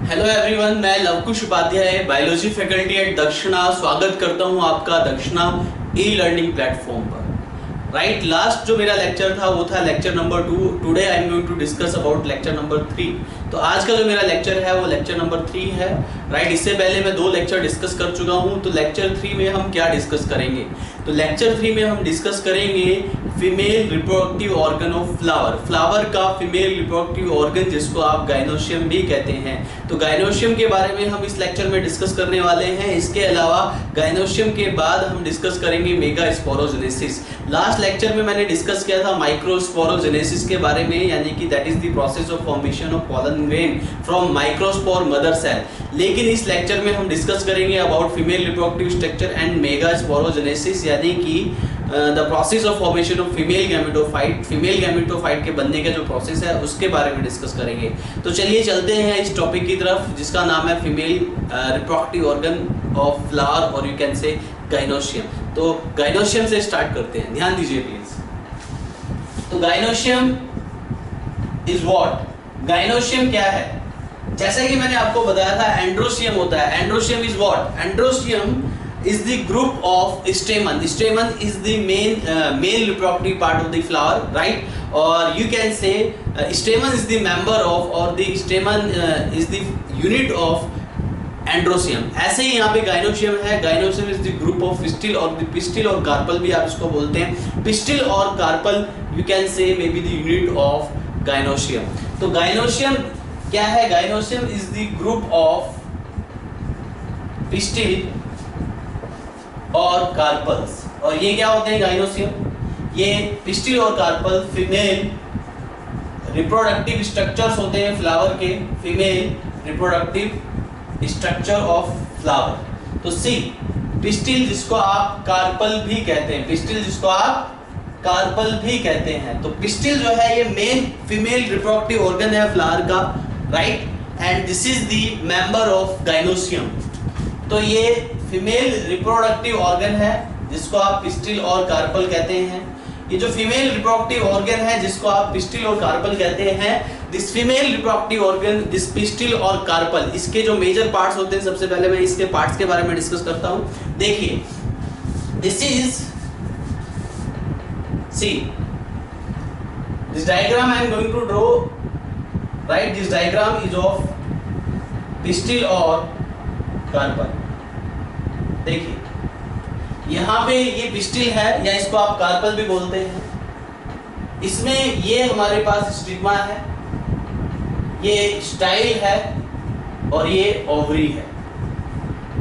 Hello everyone, मैं Luvkush Upadhyay biology faculty at Dakshina स्वागत करता हूं आपका दक्षिणा ई लर्निंग प्लेटफॉर्म पर। राइट, लास्ट जो मेरा लेक्चर था वो था lecture number 2। Today I am going to discuss about lecture number 3। तो आज का जो मेरा लेक्चर है वो लेक्चर नंबर 3 है। राइट, इससे पहले मैं 2 लेक्चर डिस्कस कर चुका हूं। तो लेक्चर 3 में हम क्या डिस्कस करेंगे? तो लेक्चर 3 में हम डिस्कस करेंगे female reproductive organ of flower. Flower का फीमेल रिप्रोडक्टिव ऑर्गन जिसको आप गाइनोशियम भी कहते हैं। तो गाइनोशियम के बारे में हम इस लेक्चर में डिस्कस करने वाले हैं। इसके अलावा गाइनोशियम के बाद हम डिस्कस करेंगे मेगा स्पोरोजेनेसिस। लास्ट लेक्चर में मैंने डिस्कस किया था माइक्रोस्पोरोजेनेसिस के बारे में, यानी कि that is the process of formation of pollen grain from microspore mother cell. लेकिन इस लेक्चर में हम डिस्कस करेंगे about female reproductive structure and megasporogenesis, यानी कि the process of formation of female gametophyte. Female gametophyte के बनने का जो प्रोसेस है उसके बारे में डिस्कस करेंगे। तो चलिए चलते हैं इस टॉपिक की तरफ जिसका नाम है female reproductive organ of flower, और यू कैन से गाइनोशियम। तो गाइनोशियम से स्टार्ट करते हैं, ध्यान दीजिए प्लीज। तो गाइनोशियम इज व्हाट? गाइनोशियम क्या है? जैसे कि मैंने आपको बताया था एंड्रोशियम होता है। Androecium is what? Androecium is the group of stamen. Stamen is the male reproductive part of the flower, right? Or you can say stamen is the member of, or the stamen is the unit of androecium. ऐसे ही यहाँ पे gynoecium है। Gynoecium is the group of pistil, और the pistil और carpel भी आप इसको बोलते हैं। पिस्टिल और carpel you can say may be the unit of gynoecium. तो गाइनोशियम क्या है? Gynoecium is the group of pistil और कार्पल्स। और ये क्या होते हैं गाइनोशियम? ये पिस्टिल और कार्पल फीमेल रिप्रोडक्टिव स्ट्रक्चर्स होते हैं फ्लावर के। Female reproductive structure of flower. तो सी, पिस्टिल जिसको आप कार्पल भी कहते हैं, पिस्टिल जिसको आप कार्पल भी कहते हैं। तो पिस्टिल जो है ये मेन फीमेल रिप्रोडक्टिव ऑर्गन है फ्लावर का, right? And this is the member of gynoecium. तो ये फीमेल रिप्रोडक्टिव ऑर्गन है जिसको आप पिस्टिल और कार्पल कहते हैं। ये जो फीमेल रिप्रोडक्टिव ऑर्गन है जिसको आप पिस्टिल और कार्पल कहते हैं, this female reproductive organ, this pistil और कार्पल, इसके जो मेजर पार्ट्स होते हैं, सबसे पहले मैं इसके पार्ट्स के बारे में डिस्कस करता हूं। देखिए, this is see this diagram I am going to draw, right? This diagram is of pistil और कार्पल। देखिए, यहाँ पे ये पिस्टिल है या इसको आप कार्पल भी बोलते हैं। इसमें ये हमारे पास स्टिग्मा है, ये स्टाइल है और ये ओवरी है।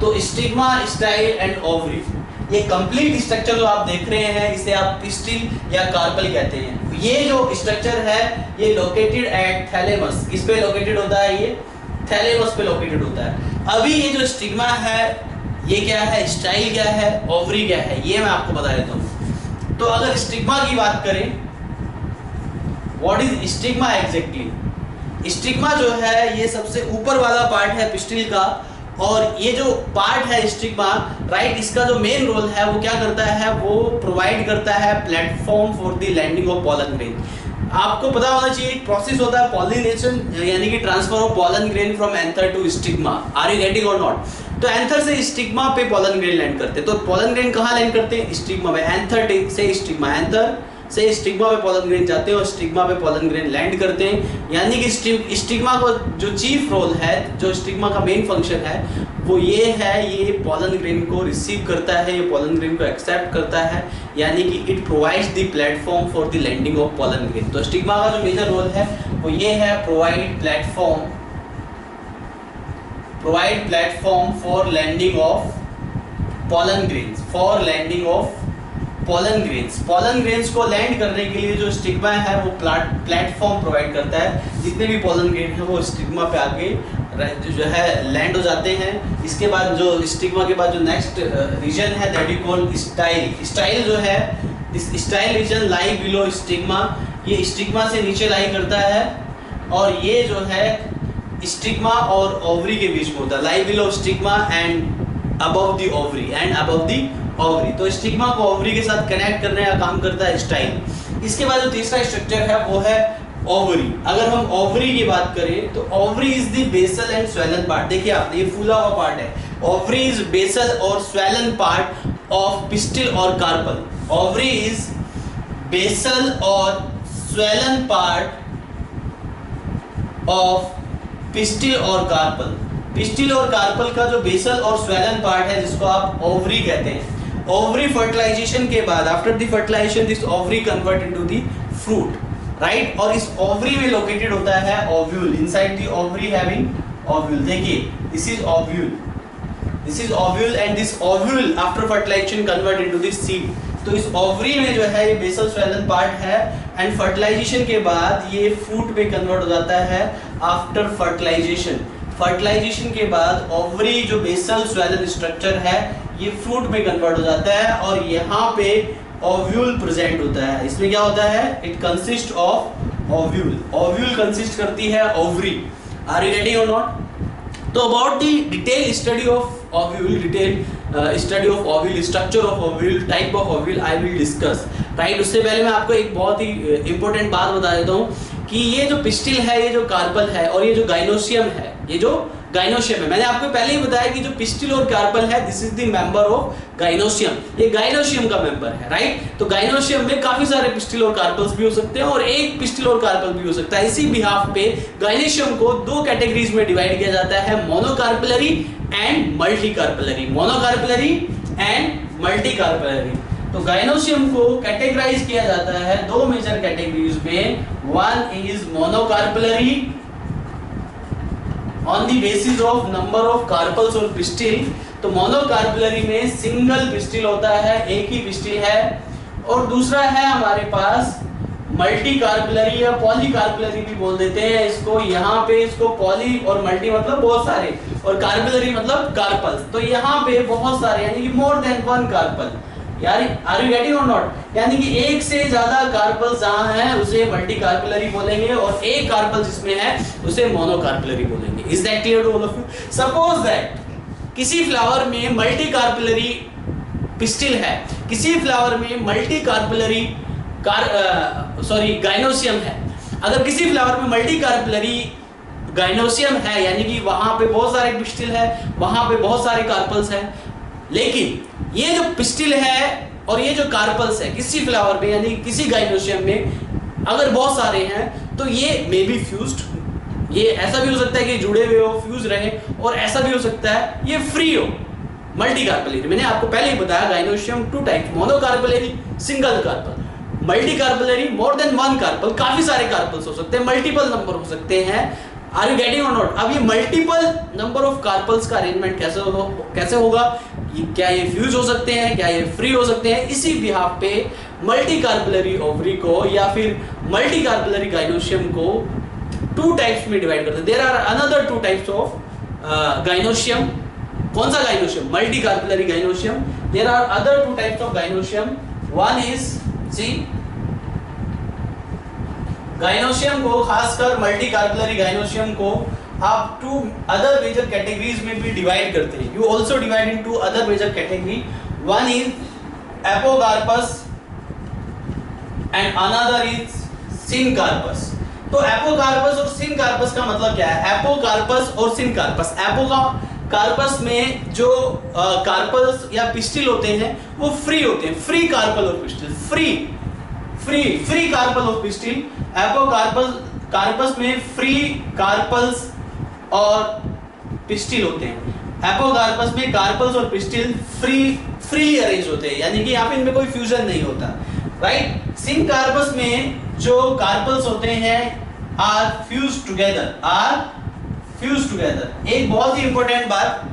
तो स्टिग्मा, स्टाइल एंड ओवरी, ये कंप्लीट स्ट्रक्चर जो आप देख रहे हैं इसे आप पिस्टिल या कार्पल कहते हैं। ये जो स्ट्रक्चर है ये लोकेटेड एट थैलेमस। किस पे लोकेटेड होता है? ये थैलेमस पे लोकेटेड होता है। अभी ये जो स्टिग्मा है ये क्या है, स्टाइल क्या है, ओवरी क्या है, ये मैं आपको बता देता हूँ। तो अगर स्टिग्मा की बात करें, what is stigma exactly? Stigma जो है ये सबसे ऊपर वाला पार्ट है पिस्टिल का, और ये जो पार्ट है स्टिग्मा, राइट, इसका जो मेन रोल है वो क्या करता है? वो प्रोवाइड करता है platform for the landing of pollen grain. आपको पता होना चाहिए एक प्रोसेस होता है पॉलिनेशन, यानी कि transfer of pollen grain from anther to stigma. Are you getting or not? तो एंथर से स्टिग्मा पे पॉलन ग्रेन लैंड करते हैं। तो पॉलन ग्रेन कहाँ लैंड करते हैं? स्टिग्मा पे। एंथर से स्टिग्मा, एंथर से स्टिग्मा पे पॉलन ग्रेन जाते हैं और स्टिग्मा पे पॉलन ग्रेन लैंड करते हैं। यानी कि स्टिग्मा को जो चीफ रोल है, जो स्टिग्मा का मेन फंक्शन है वो ये है, ये पॉलन ग्रेन को रिसीव करता है, ये पॉलन ग्रेन को एक्सेप्ट करता है, यानी कि it provides the platform for the landing of pollen grain. तो स्टिग्मा का जो मेजर रोल है वो ये है, provide platform for landing of pollen grains, for landing of pollen grains. Pollen grains को लैंड करने के लिए जो स्टिग्मा है वो प्लेटफॉर्म प्रोवाइड करता है। जितने भी पॉलन ग्रेन है वो स्टिग्मा पे आके जो है लैंड हो जाते हैं। इसके बाद जो स्टिग्मा के बाद जो नेक्स्ट रीजन है that you call style. Style जो है, इस स्टाइल रीजन लाई बिलो स्टिग्मा, ये स्टिग्मा से नीचे लाई करता है, और ये जो है स्टिग्मा और ओवरी के बीच में होता है। Lie below stigma and above the ovary, and above the ovary. तो स्टिग्मा को ओवरी के साथ कनेक्ट करने का काम करता है स्टाइल। इसके बाद जो तीसरा स्ट्रक्चर है वो है ओवरी। अगर हम ओवरी की बात करें तो ovary is the basal and swollen part. देखिए आपने ये फूला हुआ पार्ट है। ओवरी इज बेसल और स्वेलन पार्ट ऑफ पिस्टिल और कार्पल। ओवरी इज बेसल और स्वेलन पार्ट ऑफ पिस्टिल और कार्पल। पिस्टिल और कार्पल का जो बेसल और स्वेलन पार्ट है जिसको आप ओवरी कहते हैं। ओवरी फर्टिलाइजेशन के बाद after the fertilization this ovary convert into the fruit, right. और इस ओवरी में लोकेटेड होता है ovule. Inside the ovary having ovule. देखिए this is ovule, this is ovule and this ovule after fertilization convert into the seed. तो इस ovary में जो है ये बेसल स्वेलन पार्ट है एंड फर्टिलाइजेशन के बाद ये फ्रूट में कन्वर्ट हो जाता है आफ्टर फर्टिलाइजेशन। फर्टिलाइजेशन के बाद ओवरी जो बेसल स्वेलन स्ट्रक्चर है ये फ्रूट में कन्वर्ट हो जाता है और यहाँ पे ओव्यूल प्रेजेंट होता है। इसमें क्या होता है? It consist of ovule. Ovule consist करती है ओवरी। आर यू रेडी और नॉट? तो about the detail study of ovule, detail study of ovule, structure of ovule, type of ovule I will discuss, right. उससे पहले मैं आपको एक बहुत ही इंपॉर्टेंट बात बता देता हूँ कि ये जो पिस्टिल है, ये जो कार्पल है और ये जो गाइनोसियम है, ये जो गाइनोसियम है, मैंने आपको पहले ही बताया कि जो पिस्टिल और कार्पल है this is the member of gynoecium. ये गाइनोसियम का मेंबर है, राइट। तो गाइनोसियम में काफी सारे पिस्टिल और कार्पल्स भी हो सकते हैं और एक पिस्टिल और कार्पल भी हो सकता है। इसी बिहाफ पे गाइनोसियम को दो कैटेगरीज में डिवाइड किया जाता है, monocarpellary and multicarpellary. Monocarpellary and multicarpellary. तो गाइनोसियम को कैटेगराइज किया जाता है दो मेजर कैटेगरीज में। One is monocarpellary on the basis of number of carpels और पिस्टिल। तो मोनोकार्पलरी में सिंगल पिस्टिल होता है, एक ही पिस्टिल है। और दूसरा है हमारे पास मल्टीकार्पलरी या पॉलीकार्पलरी भी बोल देते हैं इसको। यहाँ पे इसको पॉली और मल्टी मतलब बहुत सारे और कार्पलरी मतलब कार्पल्स। तो यहाँ पे बहुत सारे यानी कि मोर देन वन कार्पल। यार are you getting or not? यानी कि एक से ज्यादा कार्पल्स जहां है उसे मल्टीकार्पलरी बोलेंगे और एक कार्पल जिसमें है उसे मोनोकार्पलरी बोलेंगे। Is that clear to all of you? Suppose that किसी फ्लावर में मल्टीकार्पलरी पिस्टिल है, किसी फ्लावर में मल्टीकार्पलरी गाइनोसियम है। अगर किसी फ्लावर में मल्टीकार्पलरी गाइनोसियम है यानी कि वहां पे बहुत सारे पिस्टिल है, वहां पे बहुत सारे कार्पल्स हैं, लेकिन ये जो पिस्टिल है और ये जो कार्पल्स है किसी फ्लावर में यानी किसी गाइनोसियम में अगर बहुत सारे हैं तो ये मे बी फ्यूज्ड। ये ऐसा भी हो सकता है कि जुड़े हुए हो, फ्यूज रहे, और ऐसा भी हो सकता है ये फ्री हो। मल्टीकार्पलरी मैंने आपको पहले ही बताया, gynoecium two types, monocarpellary single carpel, multicarpellary more than one carpel, काफी सारे कार्पल्स हो सकते हैं, मल्टीपल नंबर हो सकते हैं। Are you getting or not? अब ये मल्टीपल नंबर ऑफ कार्पल्स का अरेंजमेंट कैसे होगा? क्या ये फ्यूज हो सकते हैं, क्या ये फ्री हो सकते हैं? इसी बिहाफ पे मल्टीकार्पलरी ओवरी को या फिर मल्टीकार्पलरी गाइनोसियम को टू टाइप्स में डिवाइड करते हैं। There are another two types of gynoecium. कौन सा gynoecium? Multicarpellary gynoecium. There are other two types of gynoecium. One is see gynoecium को, खासकर मल्टीकार्पलरी गाइनोसियम को आप टू अदर मेजर कैटेगरीज में भी डिवाइड करते हैं। You also divide into other major category. One is apocarpous and another is syncarpous. तो apocarpous और सिनकार्पस का मतलब क्या है? एपोकार्पस और सिनकार्पस। एपोकार्पस में जो कार्पल्स या पिस्टिल होते हैं वो फ्री होते हैं, फ्री कार्पल और pistil, free carpel of pistil. Apocarpous में फ्री कार्पल्स और पिस्टिल होते हैं। एपोकार्पस में कार्पल्स और पिस्टिल फ्री अरेंज होते हैं, यानी कि यहाँ पे इनमें कोई फ्यूजन नहीं होता, राइट। सिनकार्पस में जो कार्पल्स होते हैं आर फ्यूज टुगेदर। एक बहुत ही इंपॉर्टेंट बात,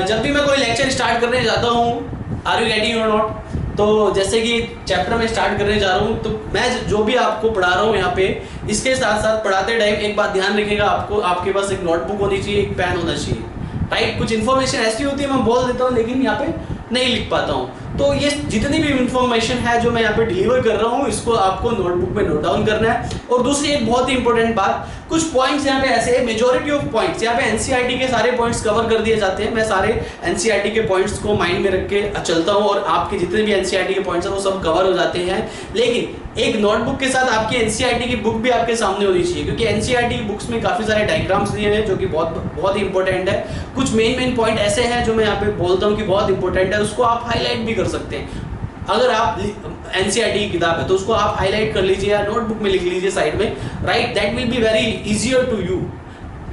जब भी मैं कोई लेक्चर स्टार्ट करने जाता हूँ, आर यू रेडी और नॉट? तो जैसे कि चैप्टर में स्टार्ट करने जा रहा हूँ तो मैं जो भी आपको पढ़ा रहा हूँ यहाँ पे, इसके साथ साथ पढ़ाते टाइम एक बात ध्यान रखिएगा, आपके पास एक नोटबुक होनी चाहिए, एक पेन होना चाहिए, राइट। कुछ इन्फॉर्मेशन ऐसी होती है मैं बोल देता हूँ लेकिन यहाँ पे नहीं लिख पाता हूँ। तो ये जितनी भी इंफॉर्मेशन है जो मैं यहाँ पे डिलीवर कर रहा हूँ इसको आपको नोटबुक में नोट डाउन करना है। और दूसरी एक बहुत ही इंपॉर्टेंट बात, कुछ पॉइंट्स यहाँ पे ऐसे है, मेजॉरिटी ऑफ पॉइंट्स यहाँ पे एनसीईआरटी के सारे पॉइंट्स कवर कर दिए जाते हैं। मैं सारे एनसीईआरटी के पॉइंट्स को माइंड में रख के चलता हूँ और आपके जितने भी एनसीईआरटी के पॉइंट्स हैं वो सब कवर हो जाते हैं। लेकिन एक नोटबुक के साथ आपकी एनसीईआरटी की बुक भी आपके सामने होनी चाहिए, क्योंकि एनसीईआरटी की बुक्स में काफी सारे डायग्राम्स दिए हैं जो कि बहुत ही इंपॉर्टेंट है। कुछ मेन पॉइंट ऐसे हैं जो मैं यहाँ पे बोलता हूँ कि बहुत इंपॉर्टेंट है, उसको आप हाईलाइट भी कर सकते हैं। अगर आप एनसीईआरटी की किताब है तो उसको आप हाईलाइट कर लीजिए या नोटबुक में लिख लीजिए साइड में, right, that will be very easier to you,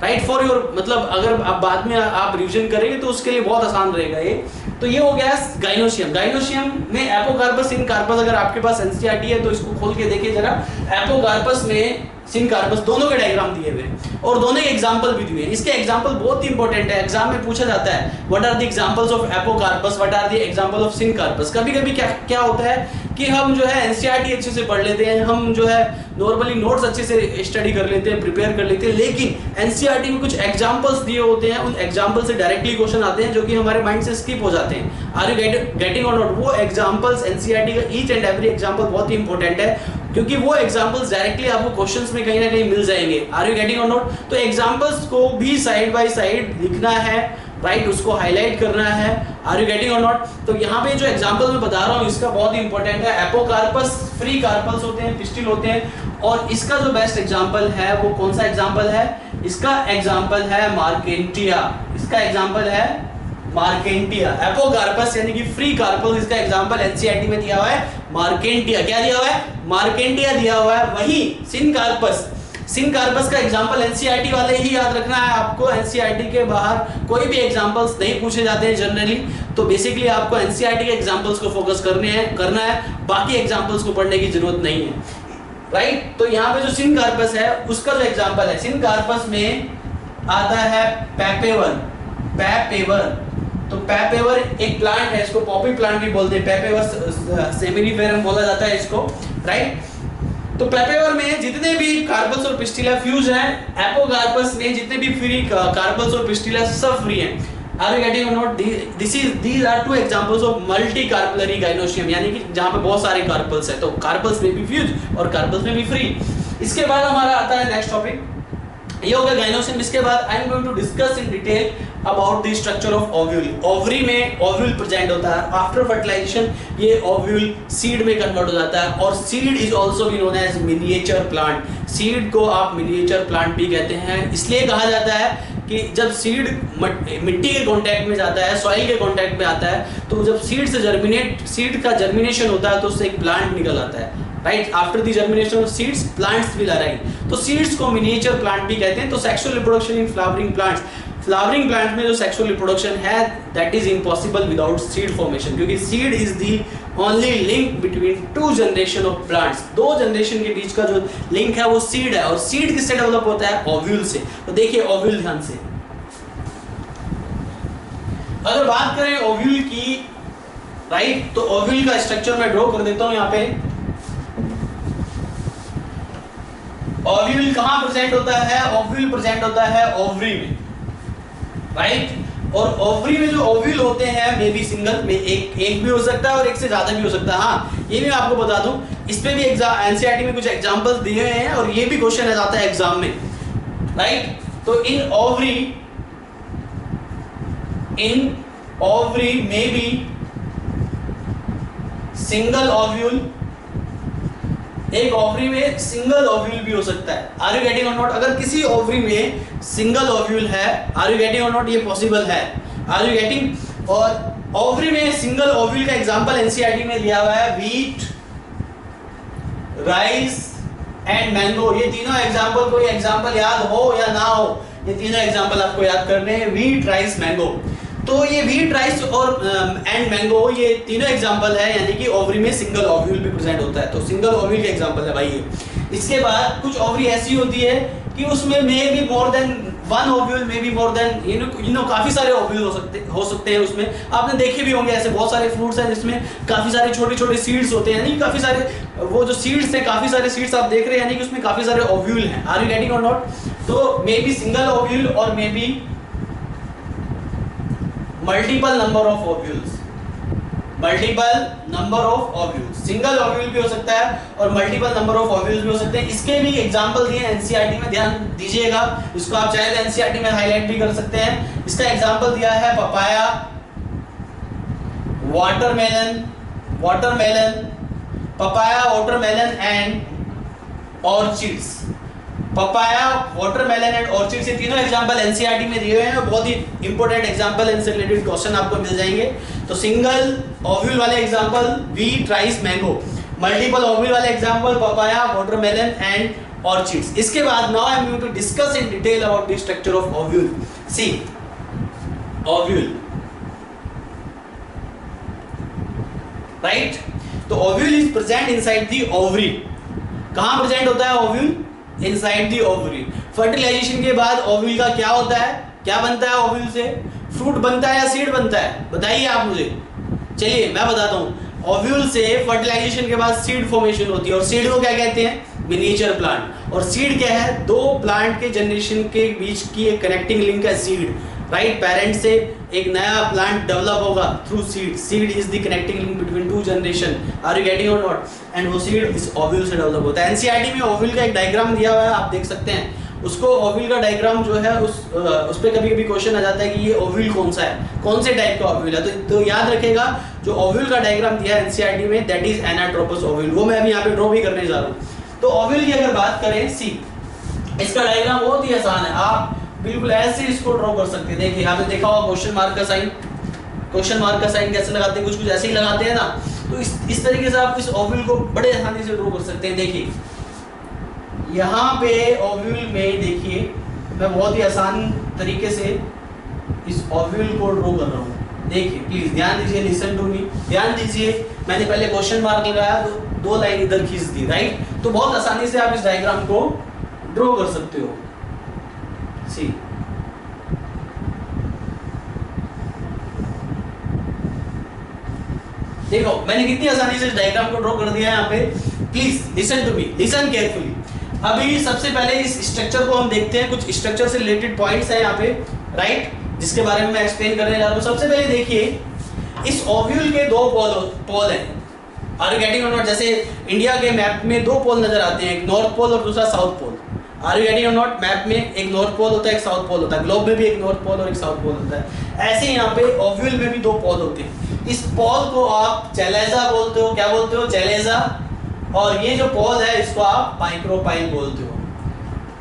right, for your, मतलब अगर आप बाद में आप रिवीजन करेंगे तो उसके लिए बहुत आसान रहेगा ये। तो ये हो गया गाइनोशियम। गाइनोशियम में एपोकार्पस सिनकार्पस, अगर आपके पास एनसीईआरटी है तो इसको खोल के देखिए जरा। एपोकार्पस में सिनकार्पस दोनों के डायग्राम दिए हुए हैं और दोनों के एग्जांपल भी दिए हैं। इसके एग्जांपल बहुत ही इंपॉर्टेंट है, एग्जाम में पूछा जाता है what are the examples of apocarpous, what are the example of syncarpous. कभी-कभी क्या होता है कि हम जो है एनसीईआरटी अच्छे से पढ़ लेते हैं, हम जो है नॉर्मली नोट्स अच्छे से स्टडी कर लेते हैं, प्रिपेयर कर लेते हैं, लेकिन एनसीईआरटी में कुछ एग्जांपल्स दिए होते हैं, उन एग्जांपल से डायरेक्टली क्वेश्चन आते हैं जो कि हमारे माइंड से स्किप हो जाते हैं। Are you getting or not? वो एग्जांपल्स एनसीईआरटी का ईच एंड एवरी एग्जांपल बहुत ही इंपॉर्टेंट है, क्योंकि वो एग्जांपल्स डायरेक्टली आपको क्वेश्चंस में कहीं ना कहीं मिल जाएंगे। Are you getting or not? तो एग्जांपल्स को भी साइड बाय साइड लिखना है, राइट, उसको हाईलाइट करना है। Are you getting or not? तो यहाँ पे जो एग्जांपल मैं बता रहा हूँ इसका बहुत ही इंपॉर्टेंट है। एपोकार्पस फ्री कार्पल्स होते हैं, पिस्टिल होते हैं, और इसका जो बेस्ट एग्जांपल है वो कौन सा एग्जांपल है? इसका एग्जांपल है मार्केंटिया। इसका एग्जांपल है मार्केंटिया। एपोकार्पस यानी कि फ्री कार्पल्स, इसका एग्जांपल एनसीईआरटी में दिया हुआ है मार्केंटिया। क्या दिया हुआ है? मार्केंटिया दिया हुआ है। वही सिनकार्पस, सिनकार्पस का एग्जांपल एनसीईआरटी वाले ही याद रखना है आपको। एनसीईआरटी के बाहर कोई भी एग्जांपल्स नहीं पूछे जाते हैं जनरली, तो बेसिकली आपको एनसीईआरटी के एग्जांपल्स को फोकस करना है, बाकी एग्जांपल्स को पढ़ने की जरूरत नहीं है, राइट। तो यहाँ पे जो सिनकार्पस है उसका जो एग्जांपल है, सिनकार्पस में आता है पैपेवर। तो पैपेवर एक प्लांट है, इसको पॉपी प्लांट भी बोलते हैं, पैपेवर सेमिनिफेरम बोला जाता है इसको, राइट। तो पैपेवर में जितने भी कार्पल्स और पिस्टिला फ्यूज हैं, एपोकार्पस में जितने भी फ्री कार्पल्स और पिस्टिला सब फ्री हैं। Are you getting or not? these are two examples of multi carpellary gynoecium, यानी कि जहां पे बहुत सारे कार्पल्स है, तो कार्पल्स में भी फ्यूज और कार्पल्स में भी फ्री। इसके बाद हमारा आता है नेक्स्ट टॉपिक, ये होगा गाइनोसियम। इसके बाद I am going to discuss in detail about the structure of ovule. Ovary में ओव्यूल प्रेजेंट होता है, आफ्टर फर्टिलाइजेशन ये ओव्यूल सीड में कन्वर्ट हो जाता है, और seed is also be known as miniature plant. Seed को आप मिनिएचर प्लांट भी कहते हैं, इसलिए कहा जाता है कि जब सीड मिट्टी के कांटेक्ट में जाता है, सॉइल के कांटेक्ट में आता है, तो जब सीड का जर्मिनेशन होता है तो उससे एक प्लांट निकल आता है, right. After the germination of seeds plants will arrive. तो सीड्स को मिनिएचर प्लांट भी कहते हैं। तो sexual reproduction in flowering plants, flowering plant में जो सेक्सुअल रिप्रोडक्शन है that is impossible without seed formation, क्योंकि seed is the only link between two generation of plants. दो जनरेशन के बीच का जो लिंक है वो सीड है, और सीड किससे डेवलप होता है? ओव्यूल से। तो देखिए ओव्यूल ध्यान से, अगर बात करें ओव्यूल की, राइट, तो ओव्यूल का स्ट्रक्चर मैं ड्रॉ कर देता हूं यहाँ पे। ओव्यूल कहां प्रेजेंट होता है? ओव्यूल प्रेजेंट होता है ओवरी में, राइट। और ओवरी में जो ओव्यूल होते हैं मे बी सिंगल में, एक भी हो सकता है और एक से ज्यादा भी हो सकता है। हाँ, ये भी मैं आपको बता दूं, इस पे भी एनसीईआरटी में कुछ एग्जांपल्स दिए हुए हैं और ये भी क्वेश्चन आ जाता है एग्जाम में, राइट। तो इन ओवरी में बी सिंगल ओव्यूल, एक ओवरी में सिंगल ओव्यूल भी हो सकता है। Are you getting or not? अगर किसी ओवरी में सिंगल ओव्यूल है, are you getting or not, ये पॉसिबल है। Are you getting? और ओवरी में सिंगल ओव्यूल का एग्जांपल एनसीईआरटी में दिया हुआ है व्हीट, राइस एंड मैंगो। ये तीनों एग्जांपल, कोई एग्जांपल याद हो या ना हो, ये तीनों एग्जांपल आपको याद करने हैं, व्हीट, राइस, मैंगो। तो ये व्हीट, राइस और एंड मैंगो, ये तीनों एग्जांपल है, यानी कि ओवरी में सिंगल ओव्यूल भी प्रेजेंट होता है। तो सिंगल ओव्यूल के एग्जांपल है भाई ये। इसके बाद कुछ ओवरी ऐसी होती है कि उसमें may be more than one ovule, may be more than you know काफी सारे ओव्यूल हो सकते हैं उसमें। आपने देखे भी होंगे ऐसे बहुत सारे फ्रूट्स हैं जिसमें काफी सारे छोटे छोटे सीड्स होते हैं, यानी काफी सारे वो जो सीड्स हैं, काफी सारे सीड्स आप देख रहे हैं, यानी कि उसमें काफी सारे ओव्यूल हैं। Are you getting or not? तो मे बी सिंगल ओव्यूल और may be multiple number of ovules, multiple number of ovules. Single ovule भी हो सकता है और मल्टीपल नंबर ऑफ ओव्यूल्स भी हो सकते हैं। इसके भी एग्जांपल दिए एनसीईआरटी में, ध्यान दीजिएगा। इसको आप चाहे तो एनसीईआरटी में हाईलाइट भी कर सकते हैं। इसका एग्जांपल दिया है papaya, watermelon, papaya, watermelon and orchids. Papaya, watermelon and orchids, ये तीनों एग्जांपल एनसीईआरटी में दिए हुए हैं, बहुत ही इंपॉर्टेंट एग्जांपल, इनसे रिलेटेड क्वेश्चन आपको मिल जाएंगे। तो सिंगल ओव्यूल वाले example wheat, rice, mango. Multiple ovule वाले example papaya, watermelon and orchids. इसके बाद now I am going to discuss in detail about the structure of ovule. See ovule, right. तो ovule is present inside the ovary. कहां present होता है ovule? Inside the ovary. Fertilisation के बाद ovule का क्या होता है, क्या बनता है ओव्यूल से? फ्रूट बनता है या सीड बनता है? बताइए आप मुझे। चलिए मैं बताता हूँ। ओव्यूल से फर्टिलाइजेशन के बाद सीड फॉर्मेशन होती है, और सीड को क्या कहते हैं? Miniature plant. और सीड क्या है? दो प्लांट के जनरेशन के बीच की एक कनेक्टिंग लिंक है सीड, राइट। पेरेंट से एक नया प्लांट डेवलप होगा through seed. Seed is the connecting link between two generation. Are you getting or not? And वो सीड इस ओव्यूल से डेवलप होता है। एनसीईआरटी में ओव्यूल का एक डायग्राम दिया हुआ है, आप देख सकते हैं उसको। ओव्यूल का डायग्राम जो है उस पे कभी कभी क्वेश्चन आ जाता है कि ये ओव्यूल कौन सा है, कौन से टाइप का ओव्यूल है। तो याद रखेगा जो ओव्यूल का डायग्राम दिया है एनसीईआरटी में, दैट इज एनाट्रोपस ओव्यूल। वो मैं अभी यहाँ पे ड्रॉ भी करने जा रहा हूँ। तो ओव्यूल की अगर बात करें, सी इसका डायग्राम बहुत ही आसान है, आप बिल्कुल ऐसे इसको ड्रॉ कर सकते हैं। देखिए यहाँ पे देखा होगा क्वेश्चन मार्क का साइन। क्वेश्चन मार्क का साइन कैसे लगाते हैं? कुछ कुछ ऐसे ही लगाते हैं ना। तो इस तरीके से आप इस ओव्यूल को बड़े आसानी से ड्रॉ कर सकते हैं। देखिए यहाँ पे ओव्यूल में देखिए मैं बहुत ही आसान तरीके से इस ओव्यूल को ड्रॉ कर रहा हूँ। देखिए प्लीज ध्यान दीजिए, लिसन टू मी, ध्यान दीजिए। मैंने पहले क्वेश्चन मार्क लगाया तो दो लाइन इधर खींच दी, राइट। तो बहुत आसानी से आप इस डायग्राम को ड्रॉ कर सकते हो। सी देखो मैंने कितनी आसानी से इस डायग्राम को ड्रॉ कर दिया है यहाँ पे। Please listen to me, listen carefully. अभी सबसे पहले इस स्ट्रक्चर को हम देखते हैं। कुछ स्ट्रक्चर से रिलेटेड पॉइंट्स हैं यहाँ पे, राइट, जिसके बारे में मैं एक्सप्लेन करने जा रहा हूँ। सबसे पहले देखिए इस ओव्यूल के दो पोल हैं। Are you getting or not? जैसे इंडिया के मैप में दो पोल नजर आते हैं, एक नॉर्थ पोल और दूसरा south pole. Are you getting or not? Map में एक नॉर्थ पोल होता है, एक साउथ पोल होता है। ग्लोब में भी एक नॉर्थ पोल और एक साउथ पोल होता है। ऐसे यहाँ पे ओव्यूल में भी दो पोल होते हैं। इस पोल को आप चैलेजा बोलते हो। क्या बोलते हो? चैलेजा। और ये जो पोल है इसको आप माइक्रोपाइल बोलते हो,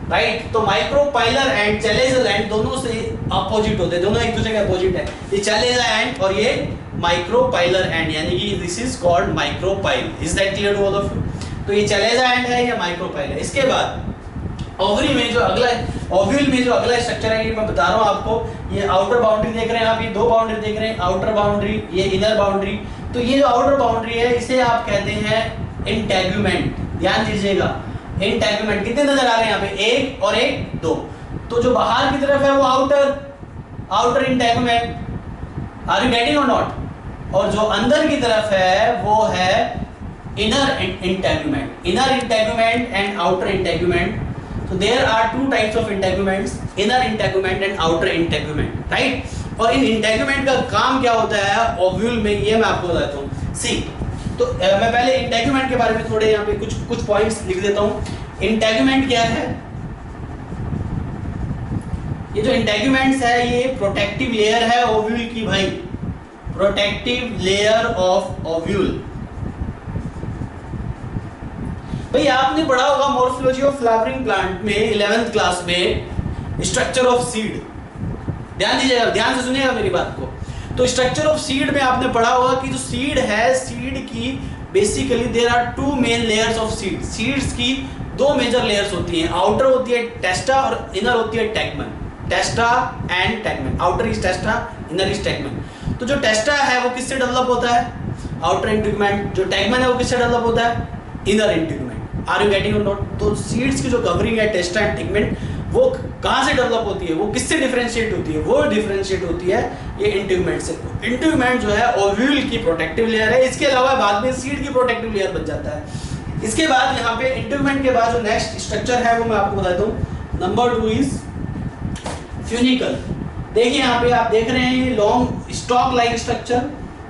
राइट। तो माइक्रोपाइलर एंड चैलेजल एंड दोनों से अपोजिट होते हैं, दोनों एक दूसरे के अपोजिट है। ये चैलेजा एंड और ये माइक्रोपाइलर एंड, यानी कि this is called micropyle. Is that clear to all of you? तो ये चैलेजा एंड है, ये माइक्रोपाइल है। इसके बाद ओवरी में जो अगला ओव्यूल में जो अगला स्ट्रक्चर है, ये मैं बता रहा हूँ आपको। ये आउटर बाउंड्री देख रहे हैं आप, ये दो बाउंड्री देख रहे हैं, आउटर बाउंड्री, ये इनर बाउंड्री। तो ये जो आउटर बाउंड्री है इसे आप कहते हैं इंटेगुमेंट। ध्यान दीजिएगा, इंटेगुमेंट। कितने नजर आ रहे हैं यहाँ पे? एक और एक, दो। तो जो बाहर की तरफ है वो outer integument. Are you getting or not? और जो अंदर की तरफ है वो है inner integument. Inner integument and outer integument. So there are two types of integuments, inner integument and outer integument, right? और इन integument का काम क्या होता है ओव्यूल में, ये मैं आपको बताता हूँ। सी तो मैं पहले integument के बारे में थोड़े यहाँ पे कुछ पॉइंट्स लिख देता हूँ। integument क्या है? ये जो इंटेग्यूमेंट्स है ये प्रोटेक्टिव लेयर है ओव्यूल की भाई, प्रोटेक्टिव लेयर ऑफ ओव्यूल। भाई आपने पढ़ा होगा मॉर्फोलॉजी ऑफ फ्लावरिंग प्लांट में 11th क्लास में स्ट्रक्चर ऑफ सीड। ध्यान दीजिएगा, ध्यान से सुनिएगा मेरी बात को। तो स्ट्रक्चर ऑफ सीड में आपने पढ़ा होगा कि जो सीड है, सीड की basically there are two main layers of seed. Seeds की दो मेजर लेयर्स होती हैं, आउटर होती है टेस्टा और इनर होती है tegmen. टेस्टा and tegmen, outer is टेस्टा, inner is tegmen. तो जो टेस्टा है वो किससे डेवलप होता है? Outer integument. जो टेगमेन है वो किससे डेवलप होता है? Inner integument. Are you getting or not? तो सीड्स की जो कवरिंग है टेस्टा एंड टेगमेंट, वो कहाँ से डेवलप होती है, वो किससे डिफरेंशिएट होती है? वो डिफरेंशिएट होती है ये इंटीग्यूमेंट से। इंटीग्यूमेंट जो है ओव्यूल की प्रोटेक्टिव लेयर है, इसके अलावा बाद में सीड की प्रोटेक्टिव लेयर बन जाता है। इसके बाद यहाँ पे इंटीग्यूमेंट के बाद जो नेक्स्ट स्ट्रक्चर है वो मैं आपको बताता हूँ। Number 2 is funicle. देखिए यहाँ पे आप देख रहे हैं ये long stock like structure,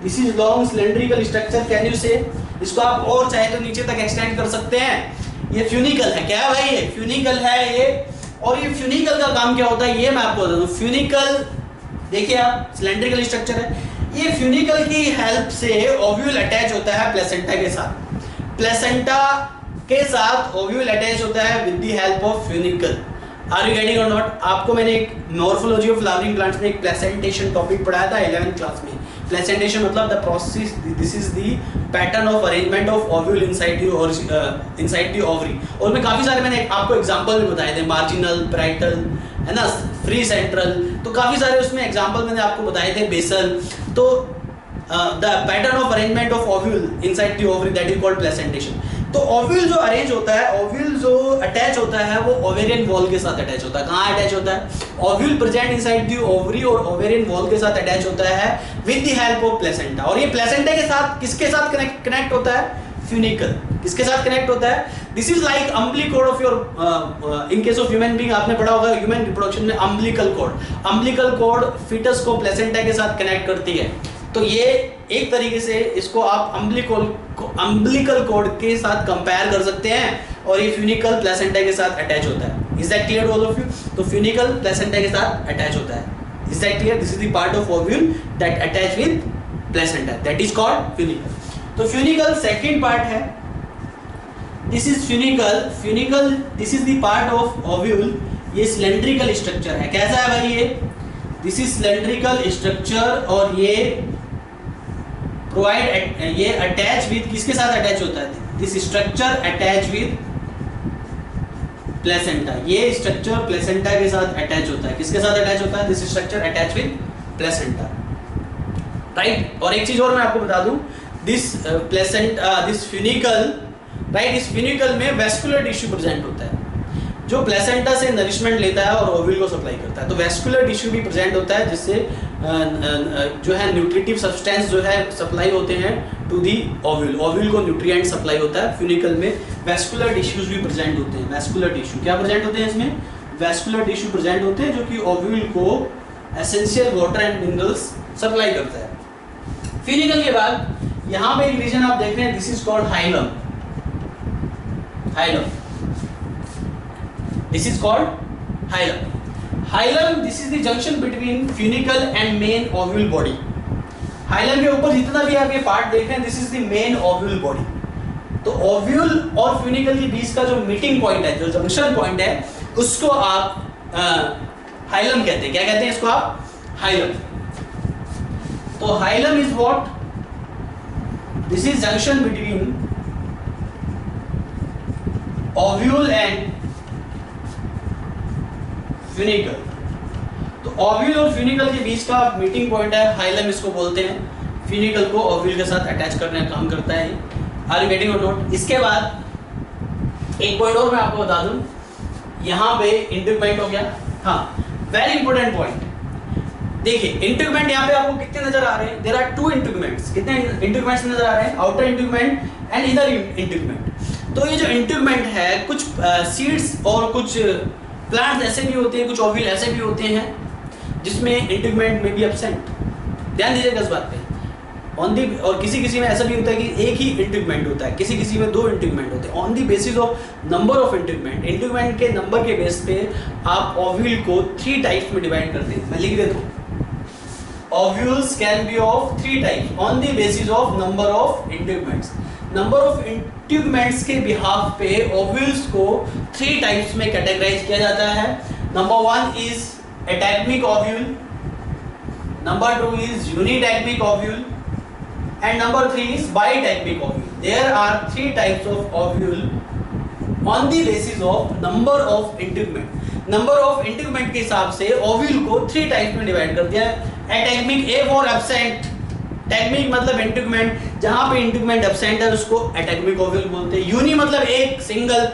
this is long cylindrical structure. Can you से? इसको आप और चाहे तो नीचे तक एक्सटेंड कर सकते हैं। ये फ्यूनिकल है। क्या है भाई? ये फ्यूनिकल है ये। और ये फ्यूनिकल का काम क्या होता है ये मैं आपको बता दूं। फ्यूनिकल देखिए आप, सिलेंड्रिकल स्ट्रक्चर है। ये फ्यूनिकल की हेल्प से ओव्यूल अटैच होता है प्लेसेंटा के साथ। प्लेसेंटा के साथ ओव्यूल अटैच होता है with the help of funicle. Are you getting or not? आपको मैंने एक मॉर्फोलॉजी ऑफ फ्लावरिंग प्लांट्स में एक प्लेसेंटेशन टॉपिक पढ़ाया था 11th क्लास में। प्लेसेंटेशन मतलब the process, this is the pattern of arrangement of ovule inside the ovary. और मैं काफी सारे मैंने आपको एग्जांपल भी बताए थे, मार्जिनल, पैराइटल, है ना, फ्री सेंट्रल, तो काफी सारे उसमें एग्जांपल मैंने आपको बताए थे, बेसल। तो the pattern of arrangement of ovule inside the ovary that is called placentation. तो ओव्यूल जो अरेंज होता है, ओव्यूल जो अटैच होता है वो ओवेरियन वॉल के साथ अटैच होता है। कहाँ अटैच होता है? Ovule present inside the ovary और ओवेरियन वॉल के साथ अटैच होता है with the help of placenta. और ये प्लेसेंटा के साथ किसके साथ कनेक्ट होता है? फ्यूनिकल। किसके साथ कनेक्ट होता है? This is like umbilical of your, in case of human being आपने पढ़ा होगा ह्यूमन रिप्रोडक्शन में umbilical cord. Umbilical cord foetus को प्लेसेंटा के साथ कनेक्ट करती है। तो ये एक तरीके से इसको आप अम्बिलिकल कॉर्ड के साथ कंपेयर कर सकते हैं, और ये फ्यूनिकल प्लेसेंटा के साथ अटैच होता है। Is that clear all of you? तो फ्यूनिकल प्लेसेंटा के साथ अटैच होता है। Is that clear? This is the part of ovule that attach with placenta, that is called funicle. तो फ्यूनिकल सेकंड पार्ट है, this is funicle this is the part of ovule. ये cylindrical structure है। कैसा है भाई ये? This is cylindrical structure, और ये प्रोवाइड, ये अटैच विद, किसके साथ अटैच होता है? This structure attach with placenta. ये स्ट्रक्चर प्लेसेंटा के साथ अटैच होता है। किसके साथ अटैच होता है? This structure attach with placenta, right. और एक चीज और मैं आपको बता दूं, this placenta, this funicle, right, इस फ्यूनिकल में वेस्कुलर टिश्यू प्रेजेंट होता है जो प्लेसेंटा से नरिशमेंट लेता है और ओव्यूल को सप्लाई करता है। तो वेस्कुलर टिश्यू भी प्रेजेंट होता है जिससे जो है न्यूट्रिटिव सब्सटेंस जो है सप्लाई होते हैं टू दी ओव्यूल। ओव्यूल को न्यूट्रिएंट सप्लाई होता है। फ्यूनिकल में वेस्कुलर टिश्यूज भी प्रेजेंट होते हैं। वेस्कुलर टिश्यू क्या प्रेजेंट होते हैं इसमें? वेस्कुलर टिश्यू प्रेजेंट होते हैं जो कि ओव्यूल को essential water and minerals supply करता है। फ्यूनिकल के बाद यहाँ पे एक रीजन आप देख रहे हैं, this is called hilum. Hilum, this is called hilum. Hilum, this is the junction between funicle and main ovule body. Hilum के ऊपर जितना भी आप ये पार्ट देख रहे हैं, this is the main ovule body. तो ओव्यूल और फ्यूनिकल के बीच का जो मीटिंग पॉइंट है, जो जंक्शन पॉइंट है, उसको आप हाइलम कहते हैं। क्या कहते हैं इसको आप? हाइलम। तो hilum is what? This is junction between ovule and funicle. तो ओव्यूल और फ्यूनिकल के बीच का मीटिंग पॉइंट है, हाइलम इसको बोलते हैं। फ्यूनिकल को ओव्यूल के साथ अटैच करने का काम करता है। Are you getting or not? इसके बाद एक पॉइंट और मैं आपको बता दूं, यहाँ पे इंटरमेंट हो गया। हाँ, वेरी इंपॉर्टेंट पॉइंट। देखिए इंटरमेंट यहाँ पे आपको कितने नजर आ रहे हैं? There are two integuments. कितने इंटरमेंट्स नजर आ रहे हैं? Outer integument and inner integument. तो ये जो इंटरमेंट है, कुछ सीड्स और कुछ प्लांट्स ऐसे भी होते हैं, कुछ ओव्यूल ऐसे भी होते हैं जिसमें इंटरमेंट में भी एब्सेंट। ध्यान दीजिएगा इस बात पे। ऑन दी, और किसी किसी में ऐसा भी होता है कि एक ही इंटरमेंट होता है, किसी किसी में दो इंटरमेंट होते हैं। On the basis of number of entertainment के नंबर के बेस पे आप ओव्यूल को 3 टाइप्स में डिवाइड करते हैं। मैं लिख देता हूँ, ovules can be of 3 types on the basis of number of integuments. Number of integuments के बिहाफ पे ओव्यूल्स को 3 टाइप्स में कैटेगराइज किया जाता है। Number 1 is ategmic ovule, number 2 is unitegmic ovule, and number 3 is bitypic ovule. There are 3 types of ovule on the basis of number of integument. Number of integument के हिसाब से ovule को 3 types में divide कर दिया है। एटैक्मिक, A for absent. टैक्मिक मतलब integument, जहां पे इंटीग्यूमेंट एब्सेंट है उसको एटैक्मिक ओव्यूल बोलते हैं। यूनि मतलब एक, सिंगल,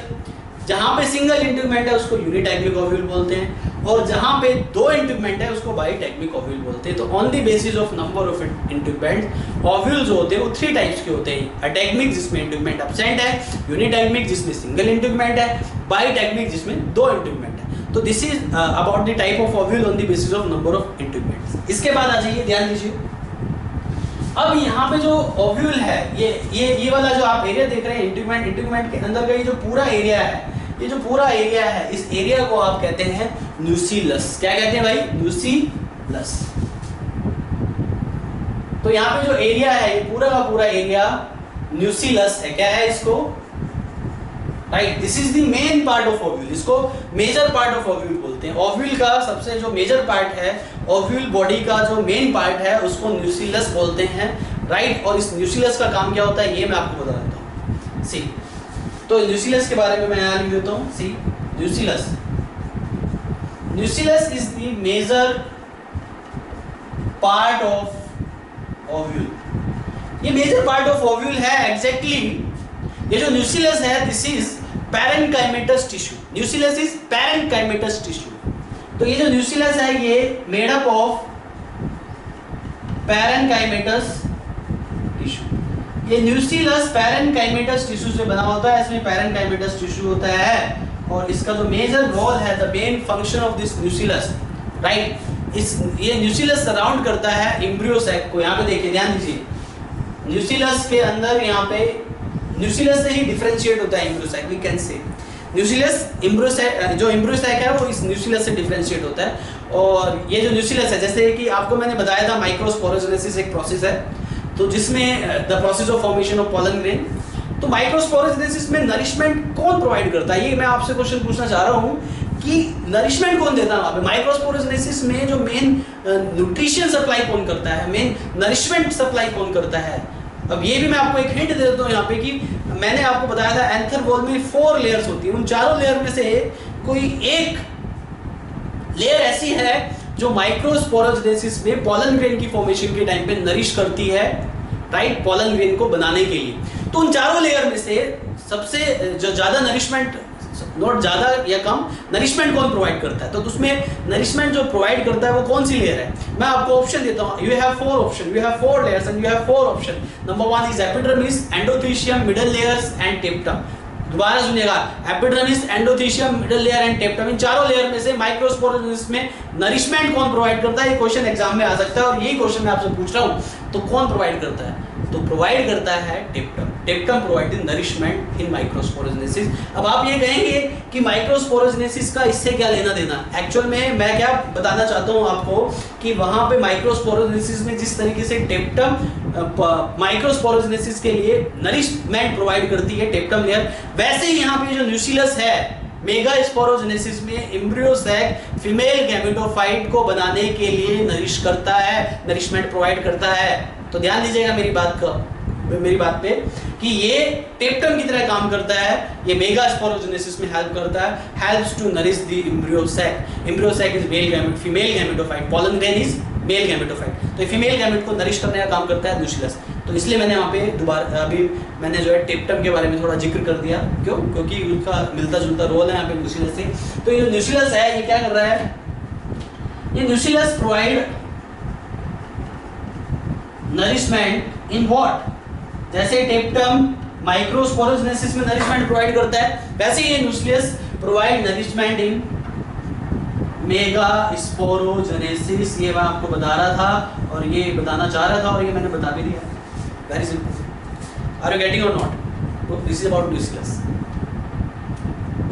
जहां पे सिंगल इंटीग्यूमेंट है उसको यूनिटैक्मिक ओव्यूल बोलते हैं, और जहां पे 2 इंटीग्यूमेंट है उसको बाइटैक्मिक ओव्यूल बोलते हैं। तो on the basis of number of integument ovules होते हैं वो 3 टाइप्स के होते हैं। एटैक्मिक जिसमें इंटीग्यूमेंट एब्सेंट है, यूनिटैक्मिक जिसमें सिंगल इंटीग्यूमेंट है, बाइटैक्मिक जिसमें 2 इंटीग्यूमेंट है। तो this is about the type of ovule on the basis of number of integuments. इसके बाद आ जाइए, ध्यान दीजिए। अब यहाँ पे जो ओव्यूल है, ये वाला जो आप एरिया देख रहे हैं इंटीग्यूमेंट के अंदर का ये जो पूरा एरिया है, ये जो पूरा एरिया है, इस एरिया को आप कहते हैं न्यूसीलस। क्या कहते हैं भाई? न्यूसीलस। तो यहाँ पे जो एरिया है, ये पूरा का पूरा एरिया न्यूसिलस है। क्या है इसको? Right, this is the main part of ovule, इसको मेजर पार्ट ऑफ ओव्यूल बोलते हैं। ओव्यूल का सबसे जो मेजर पार्ट है, ओव्यूल बॉडी का जो मेन पार्ट है उसको न्यूसिलस बोलते हैं। राइट, और इस न्यूसिलस का काम क्या होता है ये मैं आपको बता देता हूँ। सी, तो न्यूसिलस के बारे में मैं यहाँ लिख देता हूँ। See, nucellus, nucellus is the major part of ovule. ये मेजर पार्ट ऑफ ओव्यूल है एग्जैक्टली। ये जो न्यूसिलस है this is parenchymatous tissue. Nucellus is parenchymatous tissue. तो ये जो न्यूसिलस है ये made up of parenchymatous tissue. ये न्यूसिलस पैरेन्काइमेटस टिश्यू से बना होता है, इसमें पैरेन्काइमेटस टिश्यू होता है और इसका जो मेजर रोल है, the main function of this न्यूसिलस, right, इस ये न्यूसिलस सराउंड करता है एम्ब्रियो सैक को। यहाँ पे देखिए, ध्यान दीजिए, न्यूसिलस के अंदर यहाँ पे न्यूसिलस से ही डिफरेंशिएट होता है embryo sac. We can say nucellus embryo sac, जो एम्ब्रियो सैक है वो इस न्यूसिलस से डिफरेंशिएट होता है। और ये जो न्यूसिलस है, जैसे कि आपको मैंने बताया था माइक्रोस्पोरोजेनेसिस एक प्रोसेस है, तो जिसमें the process of formation of pollen grain. तो माइक्रोस्पोरोजेनेसिस में नरिशमेंट कौन प्रोवाइड करता है, ये मैं आपसे क्वेश्चन पूछना चाह रहा हूँ कि नरिशमेंट कौन देता है वहाँ पे। माइक्रोस्पोरोजेनेसिस में जो मेन न्यूट्रिशन सप्लाई कौन करता है, मेन नरिशमेंट सप्लाई कौन करता है। अब ये भी मैं आपको एक हिंट दे देता हूँ यहाँ पे कि मैंने आपको बताया था एंथर वॉल में 4 लेयर्स होती है। उन चारों लेयर में से कोई एक लेयर ऐसी है जो माइक्रोस्पोरोजेनेसिस में पॉलन ग्रेन की फॉर्मेशन के टाइम पे नरिश करती है, राइट, पॉलन ग्रेन को बनाने के लिए। तो उन चारों लेयर में से सबसे जो ज्यादा नरिशमेंट, नॉट ज्यादा या कम, नरिशमेंट कौन प्रोवाइड करता है, तो उसमें नरिशमेंट जो प्रोवाइड करता है वो कौन सी लेयर है। मैं आपको ऑप्शन देता हूँ। You have 4 option, you have 4 layers and you have 4 option. Number 1 is epidermis, endothecium, middle layers and tapetum. दोबारा सुनिएगा, epidermis, endothecium, middle layer and tapetum. इन चारों लेयर में से माइक्रोस्पोरोजेनेसिस में नरिशमेंट कौन प्रोवाइड करता है, ये क्वेश्चन एग्जाम में आ सकता है और यही क्वेश्चन मैं आपसे पूछ रहा हूँ। तो कौन प्रोवाइड करता है, तो प्रोवाइड करता है टेप्टम। टेप्टम प्रोवाइड नरिशमेंट इन माइक्रोस्पोरोजेनेसिस। अब आप ये कहेंगे कि माइक्रोस्पोरोजेनेसिस का इससे क्या लेना देना। एक्चुअल में मैं क्या बताना चाहता हूँ आपको कि वहां पे माइक्रोस्पोरोजेनेसिस में जिस तरीके से टेप्टम माइक्रोस्पोरोजेनेसिस के लिए नरिशमेंट प्रोवाइड करती है टेप्टम लेयर, वैसे ही यहाँ पे जो न्यूसिलस है मेगा स्पोरोजेनेसिस में एम्ब्रियो सैक फीमेल गैमेटोफाइट को बनाने के लिए नरिश करता है, नरिशमेंट प्रोवाइड करता है। तो ध्यान दीजिएगा मेरी बात पे कि ये टेप्टम की तरह काम करता है, ये मेगा स्पोरोजेनेसिस में हेल्प करता है, helps to nourish the embryo sac. Embryo sac is male gamete, female gametophyte, pollen grain is male gametophyte. तो फीमेल गैमेट को नरिश करने का काम करता है न्यूसिलस। तो इसलिए मैंने वहाँ पे दोबारा अभी मैंने जो है टेप्टम के बारे में थोड़ा जिक्र कर दिया। क्यों? क्योंकि उनका मिलता जुलता रोल है यहाँ पे न्यूसिलस से। तो ये न्यूसिलस है, ये क्या कर रहा है, ये न्यूसिलस प्रोवाइड नरिशमेंट इन व्हाट, जैसे टेप्टम माइक्रोस्पोरोजेनेसिस में नरिशमेंट प्रोवाइड करता है, वैसे ये न्यूसिलस प्रोवाइड नरिशमेंट इन मेगा स्पोरोजेनेसिस। ये मैं आपको बता रहा था और ये बताना चाह रहा था और ये मैंने बता भी दिया। Very simple. Are you getting or not? This is about nucellus.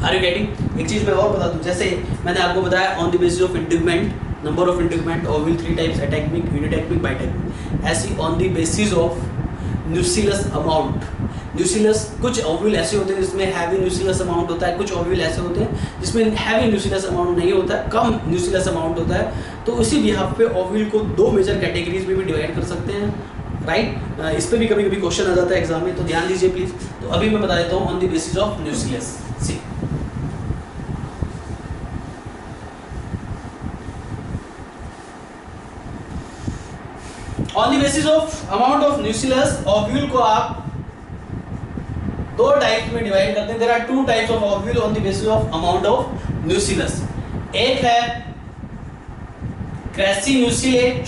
Are you getting? एक चीज मैं और बता दूं, जैसे मैंने आपको बताया on the basis of integument, number of integument, ovule 3 types, ategmic, unitegmic, bitegmic. ऐसी on the basis of nucellus amount, nucellus कुछ ओव्यूल ऐसे होते हैं जिसमें हैवी न्यूसिलस अमाउंट होता है, कुछ ओव्यूल ऐसे होते हैं जिसमें हैवी न्यूसिलस अमाउंट नहीं होता है, कम न्यूसिलस अमाउंट होता है। तो उसी बिहाफ पे ओव्यूल को 2 मेजर कैटेगरीज में भी डिवाइड कर सकते हैं, राइट। इस पे भी कभी कभी क्वेश्चन आ जाता है एग्जाम में, तो ध्यान दीजिए प्लीज। तो अभी मैं बता देता हूँ on the basis of nucellus. See, on the basis of amount of nucellus ovule को आप 2 टाइप्स में डिवाइड करते हैं। There are 2 types of ovule on the basis of amount of nucellus. एक है क्रेसी न्यूसिलेट,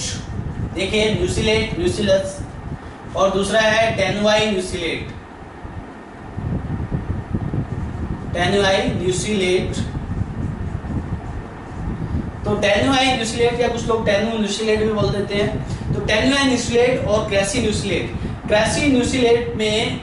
देखिए न्यूसिलेट, न्यूसिलस, और दूसरा है टेनुआई न्यूसिलेट, टेनुआई न्यूसिलेट। तो टेनुआई न्यूसिलेट या कुछ लोग टेनु न्यूसिलेट भी बोल देते हैं। तो टेनुआई न्यूसिलेट और क्रेसी न्यूसिलेट, क्रेसी न्यूसिलेट में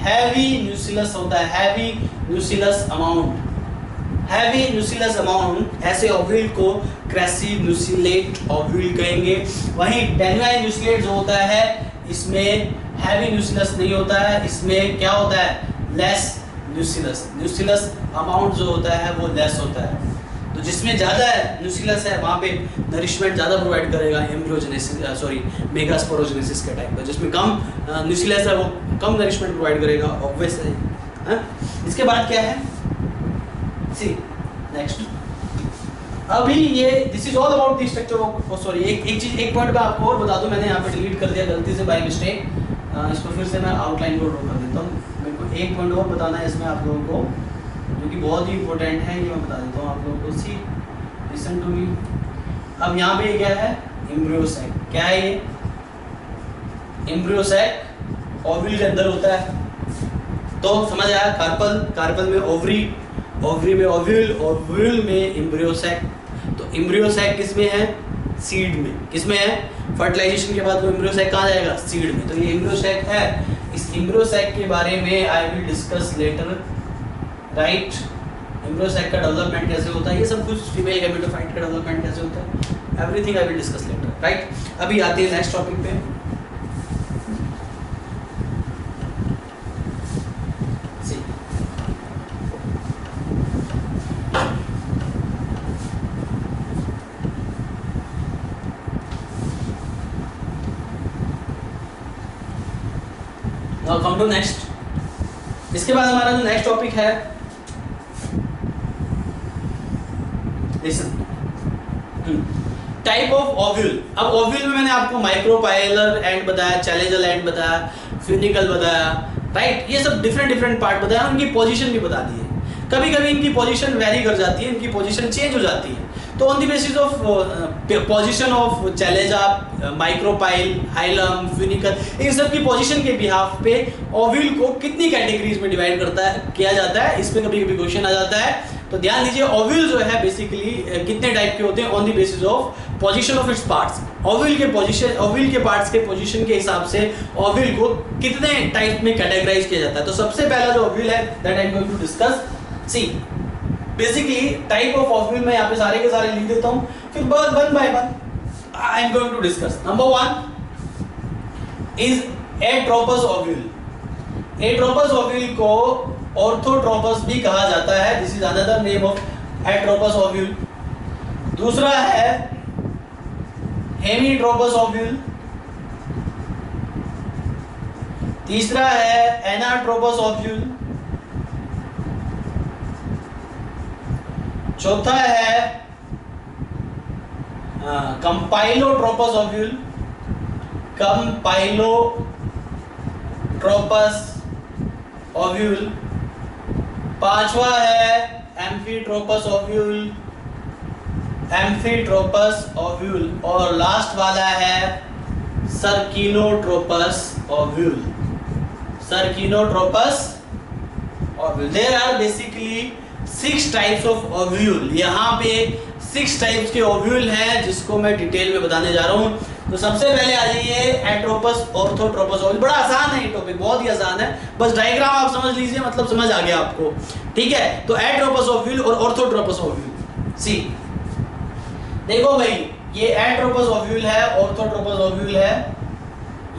हैवी न्यूसिलस होता है, हैवी न्यूसिलस अमाउंट, हैवी न्यूसिलस अमाउंट, ऐसे ओव्यूल को क्रेसी न्यूसिलेट ओव्यूल कहेंगे। वहीं टेनुआई न्यूसिलेट जो होता है इसमें हैवी न्यूसिलस नहीं होता है, इसमें क्या होता है, लेस न्यूसिलस। न्यूसिलस अमाउंट जो होता है वो लेस होता है। तो जिसमें ज़्यादा है न्यूसिलस है वहाँ पे नरिशमेंट ज़्यादा प्रोवाइड करेगा एम्ब्रियोजेनेसिस सॉरी मेगास्पोरोजेनेसिस के टाइम पर। जिसमें कम न्यूसिलस है वो कम नरिशमेंट प्रोवाइड करेगा, ऑब्वियस है। इसके बाद क्या है, सी नेक्स्ट, अभी ये this is all about the structure of sorry एक पॉइंट मैं आपको और बता दूं, मैंने यहाँ पे डिलीट कर दिया गलती से बाय मिस्टेक, इसको फिर से मैं आउटलाइन को ड्रॉ कर देता हूँ। मेरे को एक पॉइंट और बताना है इसमें आप लोगों को, जो कि बहुत ही इंपॉर्टेंट है, ये मैं बता देता हूँ आप लोगों को। सी लिसन टू मी, अब यहाँ पे क्या है, एम्ब्रियो सैक। क्या है ये, एम्ब्रियो सैक ओव्यूल के अंदर होता है। तो समझ आया, कार्पल में ओवरी, ओवरी में ओव्यूल, ओव्यूल में एम्ब्रियो सैक। तो एम्ब्रियो सैक किसमें है, सीड में। किसमें है, फर्टिलाइजेशन के बाद वो एम्ब्रियो सैक कहाँ जाएगा, सीड में। तो ये एम्ब्रियो सैक है। इस एम्ब्रियो सैक के बारे में I will discuss later, right. Embryo sac का डेवलपमेंट कैसे होता है, ये सब कुछ, फीमेल गैमेटोफाइट का डेवलपमेंट कैसे होता है, everything I will discuss later, right. अभी आते हैं नेक्स्ट टॉपिक पे। Come to next. इसके बाद हमारा जो नेक्स्ट टॉपिक है, लिसन, टाइप ऑफ ओव्यूल। अब ओव्यूल में मैंने आपको माइक्रोपाइलर एंड बताया, चैलेंजल एंड बताया, फ्यूनिकल बताया, राइट। ये सब डिफरेंट पार्ट बताया, उनकी पोजीशन भी बता दी है। कभी कभी इनकी पोजीशन वेरी कर जाती है, इनकी पोजीशन चेंज हो जाती है। तो on the basis of position of chalaza, micropyle, hilum, funicle, इन सब की पोजीशन के बिहाफ पे ओव्यूल को कितनी कैटेगरीज में डिवाइड किया जाता है, इस पे कभी कभी क्वेश्चन आ जाता है। तो ध्यान दीजिए, ओव्यूल जो है बेसिकली कितने टाइप के होते हैं on the basis of position of its parts. Ovule के पोजीशन, ओव्यूल के पार्ट्स के पोजीशन के हिसाब से ओव्यूल को कितने टाइप में कैटेगराइज किया जाता है। तो सबसे पहला जो ओव्यूल है that I am going to discuss. See basically type of ovule मैं यहाँ पे सारे के सारे लिख देता हूँ, फिर one by one I am going to discuss. Number 1 is atropous ovule. Atropous ovule को ऑर्थोट्रोपस भी कहा जाता है, this is another name of atropous ovule. दूसरा है हेमीट्रोपस ओव्यूल। तीसरा है एनाट्रोपस ओव्यूल। चौथा है कंपाइलोट्रोपस ओव्यूल, कंपाइलोट्रोपस ओव्यूल। पांचवा है एम्फीट्रोपस ओव्यूल, एम्फीट्रोपस ओव्यूल। और लास्ट वाला है circinotropous ovule, circinotropous ovule. There are basically 6 types of ovule. यहाँ पे 6 टाइप्स के ओव्यूल हैं जिसको मैं डिटेल में बताने जा रहा हूँ। तो सबसे पहले आ जाइए एट्रोपस ऑर्थोट्रोपस ओव्यूल। बड़ा आसान है ये टॉपिक, बहुत ही आसान है, बस डायग्राम आप समझ लीजिए, मतलब समझ आ गया आपको, ठीक है। तो एट्रोपस ओव्यूल और ऑर्थोट्रोपस ओव्यूल। सी देखो भाई, ये एट्रोपस ओव्यूल है, ऑर्थोट्रोपस ओव्यूल है।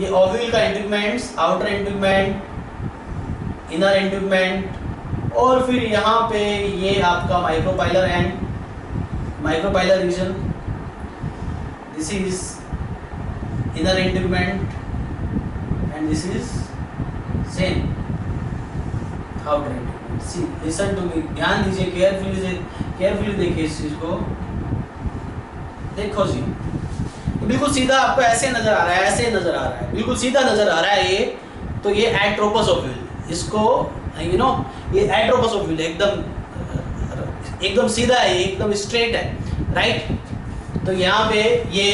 ये ओव्यूल का इंटीग्मेंट्स, आउटर इंटीग्मेंट, इनर इंटीग्मेंट, और फिर यहाँ पे ये आपका micropylar and micropylar region, this is inner integument and this is same outer integument. See listen to me, ध्यान दीजिए, केयरफुली देखिए इस चीज को। देखो जी, बिल्कुल सीधा आपको ऐसे नजर आ रहा है, ऐसे नजर आ रहा है, बिल्कुल सीधा नजर आ रहा है ये। तो ये एट्रोपस ओव्यूल, इसको यू नो ये एट्रोपस ओव्यूल एकदम सीधा है, ये एकदम स्ट्रेट है, राइट। तो यहाँ पे ये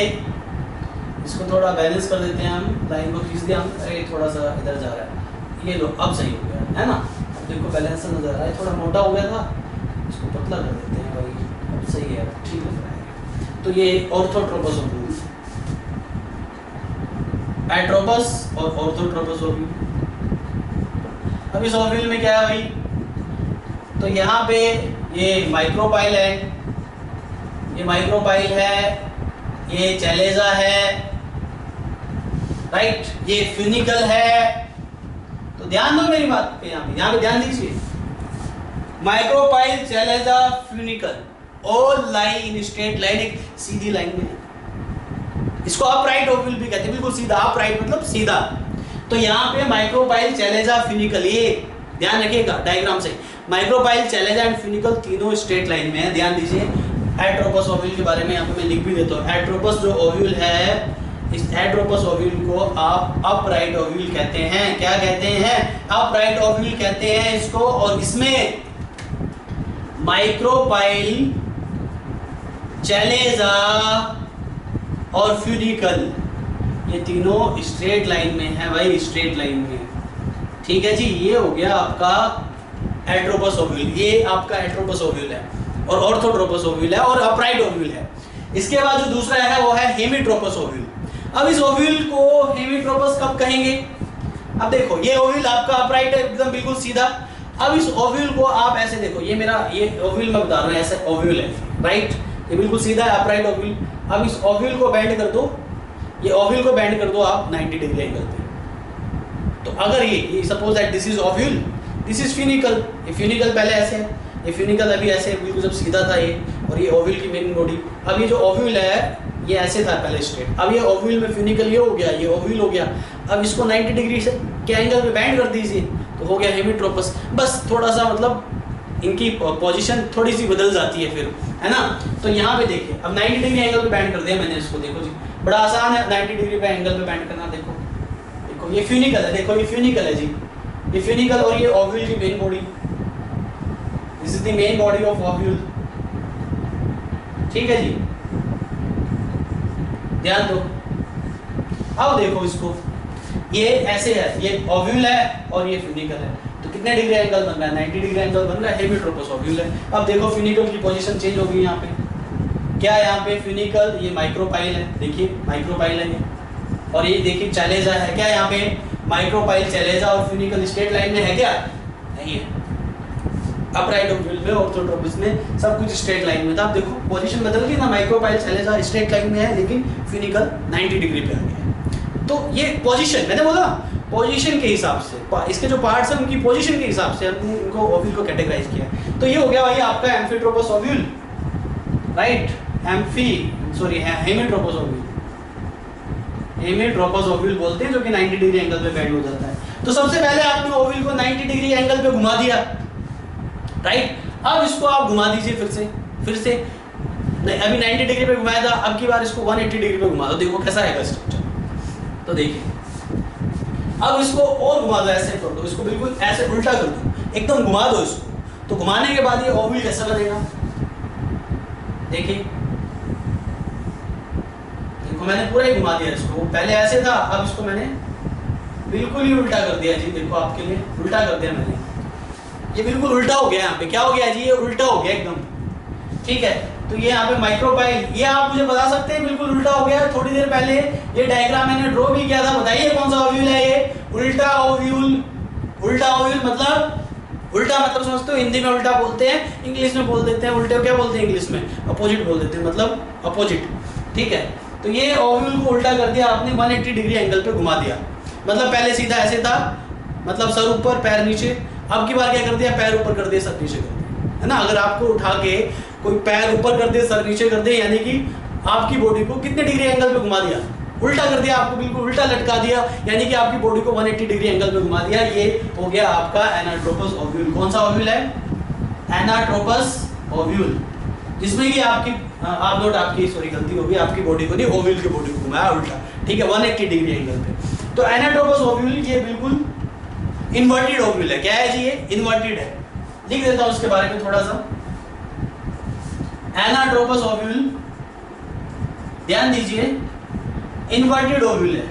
इसको थोड़ा बैलेंस कर देते हैं हम, लाइन को खींच दिया हम, अरे थोड़ा सा इधर जा रहा है, ये लो अब सही हो गया है ना। अब देखो बैलेंस नजर आ रहा है, थोड़ा मोटा हो गया था, इसको पतला कर देते हैं भाई, अब सही है, ठीक लग रहा है। तो ये ऑर्थोट्रोपस ओव्यूल, एट्रोपस और ऑर्थोट्रोपस ओव्यूल। अब इस ओव्यूल में क्या है भाई, तो यहाँ पे ये माइक्रोपाइल है, ये माइक्रोपाइल है, ये चैलेजा है, राइट, ये फ्यूनिकल है। तो ध्यान दो मेरी बात पे, यहाँ पे ध्यान दीजिए। Micropyle chalaza funicle all lie in straight line, एक सीधी लाइन में। इसको अपराइट ओव्यूल भी कहते हैं, बिल्कुल सीधा, अपराइट मतलब सीधा। तो यहाँ पे माइक्रोपाइल चैलेजा फ्यूनिकल, ये ध्यान रखिएगा डायग्राम से, माइक्रोपाइल चैलेजा एंड फ्यूनिकल तीनों स्ट्रेट लाइन में है। ध्यान दीजिए। एट्रोपस ओव्यूल के बारे में यहाँ पे मैं लिख भी देता हूँ। एट्रोपस जो ओव्यूल है, इस एट्रोपस ओव्यूल को आप अपराइट ओव्यूल कहते हैं। क्या कहते हैं? अपराइट ओव्यूल कहते हैं इसको। और इसमें माइक्रोपाइल चैलेजा और फ्यूनिकल ये तीनों स्ट्रेट लाइन में है भाई, स्ट्रेट लाइन में। ठीक है जी, ये हो गया आपका एट्रोपस ओव्यूल, ये आपका एट्रोपस ओव्यूल है। और ऑर्थोट्रोपस ओव्यूल है और अपराइट ओव्यूल है। इसके बाद जो दूसरा है वो है हेमीट्रोपस ओव्यूल। अब इस ओव्यूल को हेमीट्रोपस कब कहेंगे? अब देखो, ये ओव्यूल आपका अपराइट है, एकदम बिल्कुल सीधा। अब इस ओव्यूल को आप ऐसे देखो, ये मेरा ये ओव्यूल मैं बता रहा हूँ, ऐसे ओव्यूल है, राइट, ये बिल्कुल सीधा है, अपराइट ओव्यूल। अब इस ओव्यूल को बेंड कर दो, ये ओव्यूल को बेंड कर दो आप 90 डिग्री एंगल पे। तो अगर ये suppose that this is ovule, this is funicle. ये फ्यूनिकल पहले ऐसे है, ये फ्यूनिकल अभी ऐसे बिल्कुल जब सीधा था ये, और ये ओव्यूल की मेन बॉडी। अब ये जो ओव्यूल है ये ऐसे था पहले स्ट्रेट, अब ये ओव्यूल में फ्यूनिकल ये हो गया, ये ओव्यूल हो गया। अब इसको 90 डिग्री से के एंगल पे बेंड कर दीजिए तो हो गया हेमीट्रोपस। बस थोड़ा सा मतलब इनकी पोजीशन थोड़ी सी बदल जाती है फिर, है ना। तो यहाँ पे देखिए, अब 90 डिग्री एंगल पे बेंड कर दिया मैंने इसको, देखो जी बड़ा आसान है 90 डिग्री पे एंगल पे बेंड करना। देखो देखो ये फ्यूनिकल है, देखो ये फ्यूनिकल है जी, ये फ्यूनिकल और ये ओव्यूल की main body, this is the main body of ovule. ठीक है जी, ध्यान दो। अब देखो इसको, ये ऐसे है, ये ओव्यूल है और ये फ्यूनिकल है। तो कितने डिग्री एंगल बन रहा है? 90 डिग्री एंगल बन रहा है, हेमीट्रोपस ओव्यूल है। अब देखो फ्यूनिकल की पोजीशन चेंज हो गई यहाँ पे। क्या है यहाँ पे? फ्यूनिकल, ये माइक्रोपाइल है, देखिए माइक्रोपाइल है ये, और ये देखिए चैलेजा है। क्या यहाँ पे? माइक्रोपाइल, चैलेजा और फ्यूनिकल स्ट्रेट लाइन में है क्या? नहीं है। अपराइट ओव्यूल में, ऑर्थोट्रोपस में सब कुछ स्ट्रेट लाइन में था। अब देखो पोजीशन बदल गई ना, माइक्रोपाइल चैलेजा स्ट्रेट लाइन में है लेकिन फ्यूनिकल 90 डिग्री पे आ गया है। तो ये पोजीशन, मैंने बोला पोजीशन के हिसाब से, इसके जो पार्ट्स हैं उनकी पोजीशन के हिसाब से हमने इनको ओव्यूल को कैटेगराइज किया। तो ये हो गया भाई आपका एम्फीट्रोपस ओव्यूल, राइट, हेमीट्रोपस ओव्यूल। हेमीट्रोपस ओव्यूल बोलते हैं जो कि 90 डिग्री एंगल पे बेंड हो जाता है। तो सबसे पहले आपने ओव्यूल को 90 डिग्री एंगल पे घुमा दिया, राइट। अब इसको आप घुमा दीजिए फिर से नहीं, अभी 90 डिग्री पे घुमाया था, अब की बार इसको 180 डिग्री पे घुमा दो, देखो कैसा आएगा स्ट्रक्चर। तो देखिए, अब इसको और घुमा दो, ऐसे कर दो, इसको बिल्कुल ऐसे उल्टा कर दो, एकदम घुमा दो इसको। तो घुमाने के बाद ये ओव्यूल कैसा बनेगा? देखिए देखो, मैंने पूरा ही घुमा दिया इसको, पहले ऐसे था, अब इसको मैंने बिल्कुल ही उल्टा कर दिया जी। देखो आपके लिए उल्टा कर दिया मैंने, ये बिल्कुल उल्टा हो गया। यहाँ पे क्या हो गया जी? ये उल्टा हो गया एकदम। ठीक है, तो ये यहाँ पे माइक्रोपाइल, ये आप मुझे बता सकते हैं बिल्कुल उल्टा हो गया। थोड़ी देर पहले ये डायग्राम मैंने ड्रॉ भी किया था, बताइए कौन सा ओव्यूल है ये? उल्टा ओव्यूल। उल्टा ओव्यूल मतलब, उल्टा मतलब समझते हो, हिंदी में उल्टा बोलते हैं, इंग्लिश में बोल देते हैं उल्टे, क्या बोलते हैं इंग्लिश में? अपोजिट बोल देते हैं, मतलब अपोजिट। ठीक है, तो ये ओव्यूल को उल्टा कर दिया आपने, 180 डिग्री एंगल पे घुमा दिया। मतलब पहले सीधा ऐसे था, मतलब सर ऊपर पैर नीचे, अब की बार क्या कर दिया? पैर ऊपर कर दिया, सर नीचे कर दिया, है ना। अगर आपको उठा के कोई पैर ऊपर कर दे, सर नीचे कर दे, यानी कि आपकी बॉडी को कितने डिग्री एंगल पे घुमा दिया? उल्टा कर दिया, आपको बिल्कुल उल्टा लटका दिया, यानी कि आपकी बॉडी को 180 डिग्री एंगल पे घुमा दिया। ये हो गया आपका एनाट्रोपस ओव्यूल। कौन सा ओव्यूल है? एनाट्रोपस ओव्यूल, जिसमें कि आपकी सॉरी गलती होगी, आपकी बॉडी को नहीं, ओव्यूल की बॉडी को घुमाया उल्टा। ठीक है, 180 डिग्री एंगल पे। तो एनाट्रोपस ओव्यूल ये बिल्कुल इन्वर्टेड ओव्यूल है। क्या है जी? ये इन्वर्टेड है। लिख देता हूं उसके बारे में थोड़ा सा। एनाट्रोपस ओव्यूल, ध्यान दीजिए, इन्वर्टेड ओव्यूल है,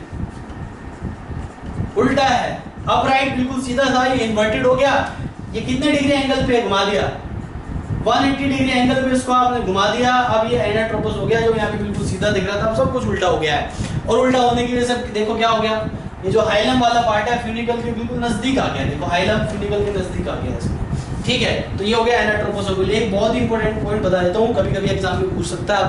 उल्टा है। अपराइट बिल्कुल सीधा था, ये इन्वर्टेड हो गया। ये कितने डिग्री एंगल पे घुमा दिया? 180 डिग्री एंगल पे इसको आपने घुमा दिया। अब ये एनाट्रोपस हो गया, जो यहाँ पे बिल्कुल सीधा दिख रहा था, अब सब कुछ उल्टा हो गया है। और उल्टा होने की वजह से देखो क्या हो गया, ये जो हाइलम वाला पार्ट है फ्यूनिकल के बिल्कुल नजदीक आ गया। देखो हाइलम फ्यूनिकल के नजदीक आ गया इसमें। ठीक है, तो ये हो गया एनाट्रोपस ओव्यूल। एक बहुत ही इंपॉर्टेंट पॉइंट बता देता हूँ, कभी कभी एग्जाम में पूछ सकता है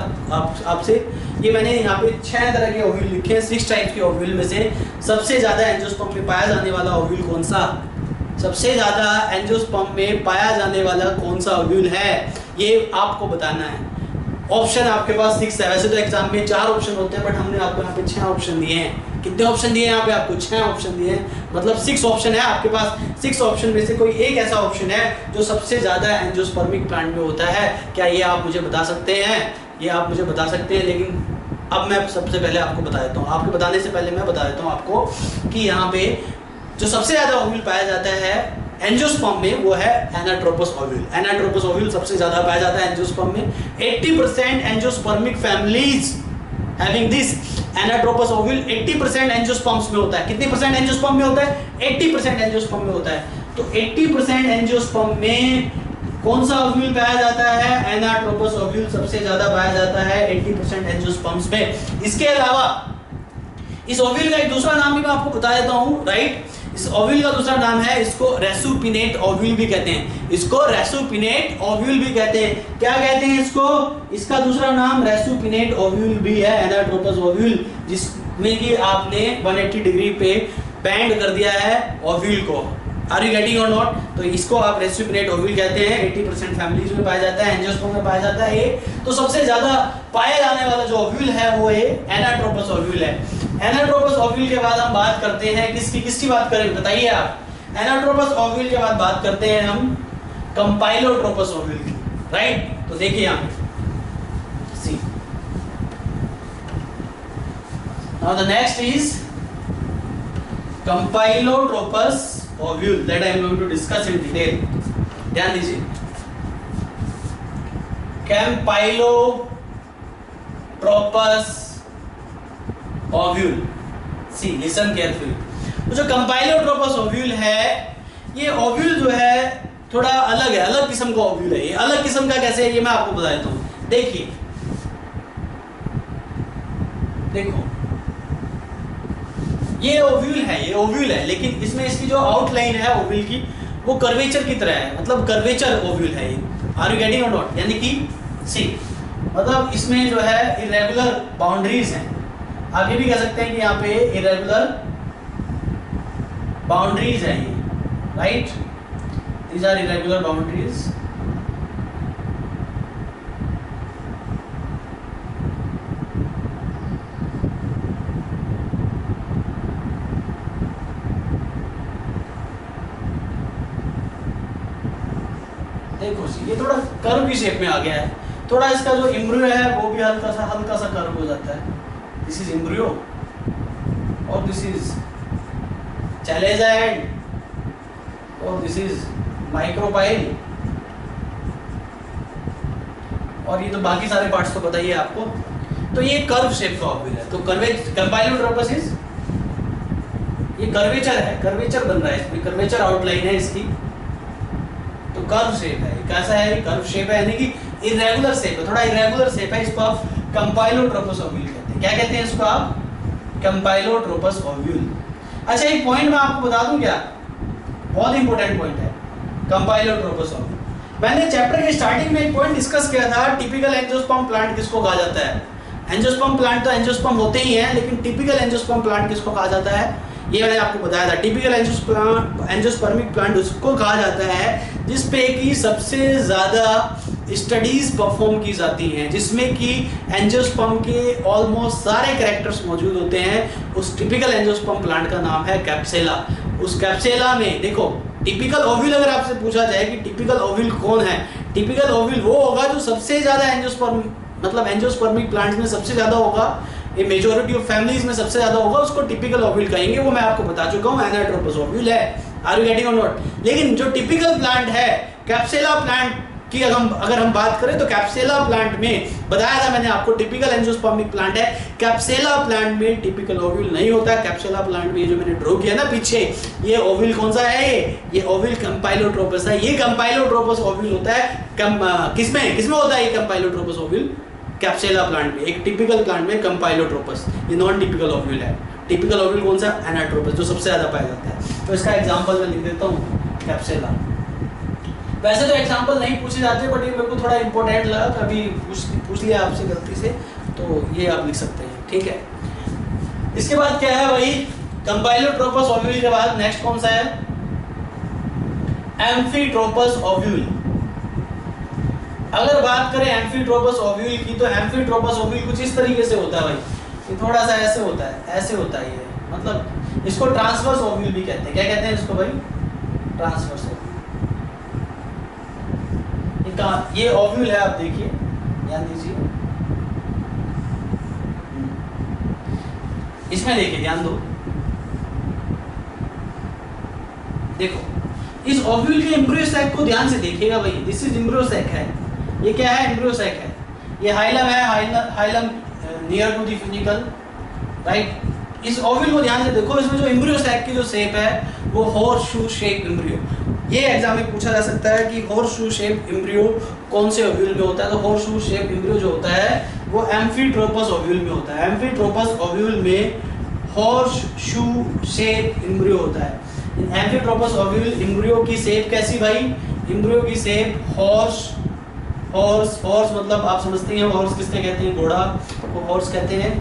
आपसे ये मैंने यहाँ पे 6 तरह के ओव्यूल लिखे हैं, 6 टाइप्स के ओव्यूल में से सबसे ज्यादा एंजियोस्पर्म में पाया जाने वाला ओव्यूल कौन सा, सबसे ज्यादा एंजियोस्पर्म में पाया जाने वाला कौन सा ओव्यूल है, ये आपको बताना है। ऑप्शन आपके पास 6 है, वैसे तो एग्जाम में 4 ऑप्शन होते हैं, बट हमने आपको यहाँ पे 6 ऑप्शन दिए हैं। कितने ऑप्शन दिए हैं यहाँ पे आपको, 6 ऑप्शन दिए हैं, मतलब 6 ऑप्शन है आपके पास। 6 ऑप्शन में से कोई एक ऐसा ऑप्शन है जो सबसे ज्यादा एंजियोस्पर्मिक प्लांट में होता है, क्या ये आप मुझे बता सकते हैं, ये आप मुझे बता सकते हैं। लेकिन अब मैं सबसे पहले आपको बता देता हूँ, आपको बताने से पहले मैं बता देता हूँ आपको कि यहाँ पे जो सबसे ज्यादा ओव्यूल पाया जाता है एंजियोस्पर्म में वो है एनाट्रोपस ओव्यूल। एनाट्रोपस ओव्यूल सबसे ज्यादा पाया जाता है एंजियोस्पर्म में। 80% angiospermic families having this anatropous ovule 80% angiosperms में होता है। कितने परसेंट एंजियोस्पर्म में होता है, 80% एंजियोस्पर्म में होता है। तो 80% एंजियोस्पर्म में कौन सा ओव्यूल पाया जाता है, एनाट्रोपस ओव्यूल सबसे ज्यादा पाया जाता है 80% एंजियोस्पर्म्स में। इसके अलावा इस ओव्यूल का एक दूसरा नाम भी मैं आपको बता देता हूं, राइट। इस ओव्यूल का दूसरा नाम है, इसको रेसुपिनेट ओव्यूल भी कहते हैं, इसको रेसुपिनेट ओव्यूल भी कहते हैं। क्या कहते हैं इसको, इसका दूसरा नाम रेसुपिनेट ओव्यूल भी है, एनाट्रोपस ओव्यूल, जिसमें कि आपने 180 डिग्री पे बैंड कर दिया है ओव्यूल को। Are you getting or not. तो इसको आप रेसुपिनेट ओव्यूल कहते हैं। 80% फैमिलीज में पाया जाता है, एंजियोस्पर्म में पाया जाता है ये। तो सबसे ज्यादा पाया जाने वाला जो ओव्यूल है वो ये एनाट्रोपस ओव्यूल है। एनाट्रोपस ओव्यूल के बाद हम बात करते हैं किसकी बात करें बताइए आप। एनाट्रोपस ओव्यूल के बाद बात करते हैं हम कंपाइलोट्रोपस ओव्यूल की, राइट। तो देखिए यहाँ पे see, now the next is campylotropous ovule that I am going to discuss in detail. ध्यान दीजिए, कंपाइलोट्रोपस ओव्यूल, सी लिसन केयरफुली। तो जो कंपाइलोट्रोपस ओव्यूल है, ये ओव्यूल जो है थोड़ा अलग है, अलग किस्म का ओव्यूल है। ये अलग किस्म का कैसे है ये मैं आपको बता देता हूं। देखिए, देखो ये ओव्यूल है, ये ओव्यूल है, लेकिन इसमें इसकी जो आउटलाइन है ओव्यूल की वो कर्वेचर की तरह है, मतलब कर्वेचर ओव्यूल है ये। Are you getting or not. यानी कि सी, मतलब इसमें जो है इरेगुलर बाउंड्रीज हैं, आगे भी कह सकते हैं कि यहाँ पे इरेगुलर बाउंड्रीज है ये, right. These are irregular boundaries. देखो सी, ये थोड़ा कर्व की शेप में आ गया है, थोड़ा इसका जो एम्ब्रियो है वो भी हल्का सा कर्व हो जाता है। दिस इज एम्ब्रियो और दिस इज चैलेजा एंड और दिस इज माइक्रोपाइल, और ये तो बाकी सारे पार्ट्स तो बताइए आपको। तो ये कर्व शेप का ओव्यूल है। तो कंपाइलोट्रोपस इज, ये कर्वेचर है, कर्वेचर बन रहा है इसमें, कर्वेचर आउटलाइन है इसकी। तो कर्व शेप है, कैसा है, कर्व शेप है, यानी कि इरेगुलर शेप है, थोड़ा इरेगुलर शेप है। इसको आप कंपाइलोट्रोपस ओव्यूल कहते हैं। क्या कहते हैं इसको आप, कंपाइलोट्रोपस ओव्यूल। अच्छा, एक पॉइंट मैं आपको बता दूं क्या, बहुत इंपॉर्टेंट पॉइंट है कंपाइलोट्रोपस ओव्यूल। मैंने चैप्टर के स्टार्टिंग में एक पॉइंट डिस्कस किया था, टिपिकल एंजियोस्पर्म प्लांट किसको कहा जाता है। एंजियोस्पर्म प्लांट तो एंजियोस्पर्म होते ही हैं, लेकिन टिपिकल एंजियोस्पर्म प्लांट किसको कहा जाता है, ये मैंने आपको बताया था। टिपिकल एंजियोस्पर्मिक प्लांट उसको कहा जाता है जिसपे कि सबसे ज्यादा स्टडीज परफॉर्म की जाती हैं, जिसमें कि एंजियोस्पर्म के ऑलमोस्ट सारे कैरेक्टर्स मौजूद होते हैं। उस टिपिकल एंजियोस्पर्म प्लांट का नाम है कैप्सेला। उस कैप्सेला में देखो, टिपिकल ओव्यूल अगर आपसे पूछा जाए कि टिपिकल ओव्यूल कौन है, टिपिकल ओव्यूल वो होगा जो सबसे ज्यादा एंजियोस्पर्म, मतलब एंजियोस्पर्मिक प्लांट्स में सबसे ज्यादा होगा, ये मेजॉरिटी ऑफ फैमिलीज में सबसे ज्यादा होगा, उसको टिपिकल ओव्यूल कहेंगे। वो मैं आपको बता चुका हूं, एनाट्रोपस ओव्यूल है। Are you getting or not. लेकिन जो टिपिकल प्लांट है कैप्सेला प्लांट की अगर हम बात करें, तो कैप्सेला प्लांट में बताया था मैंने आपको, टिपिकल एंजियोस्पर्मिक प्लांट है। कैप्सेला प्लांट में टिपिकल ओव्यूल नहीं होता। कैप्सेला प्लांट में ये जो मैंने ड्रॉ किया ना पीछे, ये ओव्यूल कौन सा है, ये ओव्यूल कंपाइलोट्रोपस है। ये कंपाइलोट्रोपस ओव्यूल होता है किसमें होता है ये कंपाइलोट्रोपस ओव्यूल, कैप्सेला प्लांट में। एक टिपिकल प्लांट में कंपाइलोट्रोपस, ये नॉन टिपिकल ओव्यूल है। टिपिकल ओव्यूल कौन सा, एनाट्रोपस, जो सबसे ज्यादा पाया जाता है। तो इसका एग्जांपल मैं लिख देता हूँ, कैप्सेला। वैसे तो एग्जांपल नहीं पूछे जाते, बट ये मेरे को थोड़ा इंपॉर्टेंट लगा, कभी पूछ लिया आपसे गलती से, तो ये आप लिख सकते हैं, ठीक है। इसके बाद क्या है भाई, कंपाइलोट्रोपस ओव्यूल के बाद नेक्स्ट कौन सा है, एम्फीट्रोपस ओव्यूल। अगर बात करें एम्फीट्रोपस ओव्यूल की, तो एम्फीट्रोपस ओव्यूल कुछ इस तरीके से होता है भाई, ये थोड़ा सा ऐसे होता है, ऐसे होता है ये, मतलब इसको ट्रांसवर्स ओव्यूल भी कहते हैं। क्या कहते हैं इसको भाई, ट्रांसवर्स ओव्यूल। ये ओव्यूल है, आप देखिए, ध्यान दीजिए, इसमें देखिए, ध्यान दो, देखो इस ओव्यूल के एम्ब्रियो सैक को ध्यान से देखिएगा भाई, दिस इज एम्ब्रियो सैक है, ये क्या है, एम्ब्रियो सैक है, ये हाइलम है, hilum near to the funicle, right. इस ओव्यूल को ध्यान से देखो, इसमें जो एम्ब्रियो सैक की जो शेप है वो हॉर्स शू शेप एम्ब्रियो। ये एग्जाम में पूछा जा सकता है कि हॉर्स शू शेप एम्ब्रियो कौन से ओव्यूल में होता है, तो हॉर्स शू शेप एम्ब्रियो जो होता है वो एम्फीट्रोपस ओव्यूल में होता है। एम्फीट्रोपस ओव्यूल में हॉर्स शू शेप एम्ब्रियो होता है। एम्फीट्रोपस ओव्यूल एम्ब्रियो की शेप कैसी भाई, एम्ब्रियो की शेप हॉर्स मतलब आप समझते हैं हॉर्स किससे कहते हैं, घोड़ा को हॉर्स कहते हैं,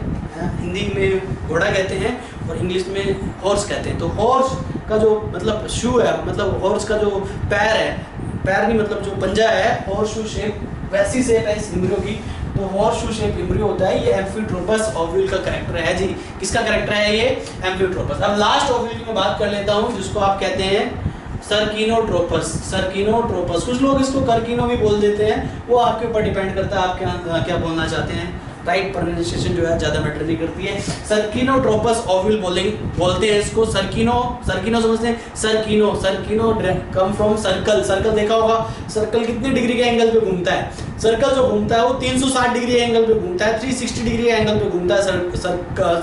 हिंदी में घोड़ा कहते हैं और इंग्लिश में हॉर्स कहते हैं। तो हॉर्स का जो मतलब शू है, मतलब हॉर्स का जो पैर है, पैर नहीं मतलब जो पंजा है, हॉर्स शू शेप वैसी शेप है इस एम्ब्रियो की, तो हॉर्स शू शेप एम्ब्रियो होता है। ये एम्फीट्रोपस ओव्यूल का कैरेक्टर है जी। किसका कैरेक्टर है ये, एम्फीट्रोपस। अब लास्ट ओव्यूल की मैं बात कर लेता हूँ, जिसको आप कहते हैं सर्किनोट्रोपस। सर्किनोट्रोपस, कुछ लोग इसको कर्किनो भी बोल देते हैं, वो आपके ऊपर डिपेंड करता है आप क्या बोलना चाहते हैं, राइट। प्रोनाउंसिएशन जो है ज्यादा मैटर नहीं करती है। सर्किनोट्रोपस ओव्यूल बोलते हैं इसको। सर्किनो समझते हैं, सर्किनो कम फ्रॉम सर्कल। सर्कल देखा होगा, सर्कल कितने डिग्री के एंगल पे घूमता है, सर्कल जो घूमता है वो 360 डिग्री एंगल पे घूमता है, 360 डिग्री एंगल पे घूमता है।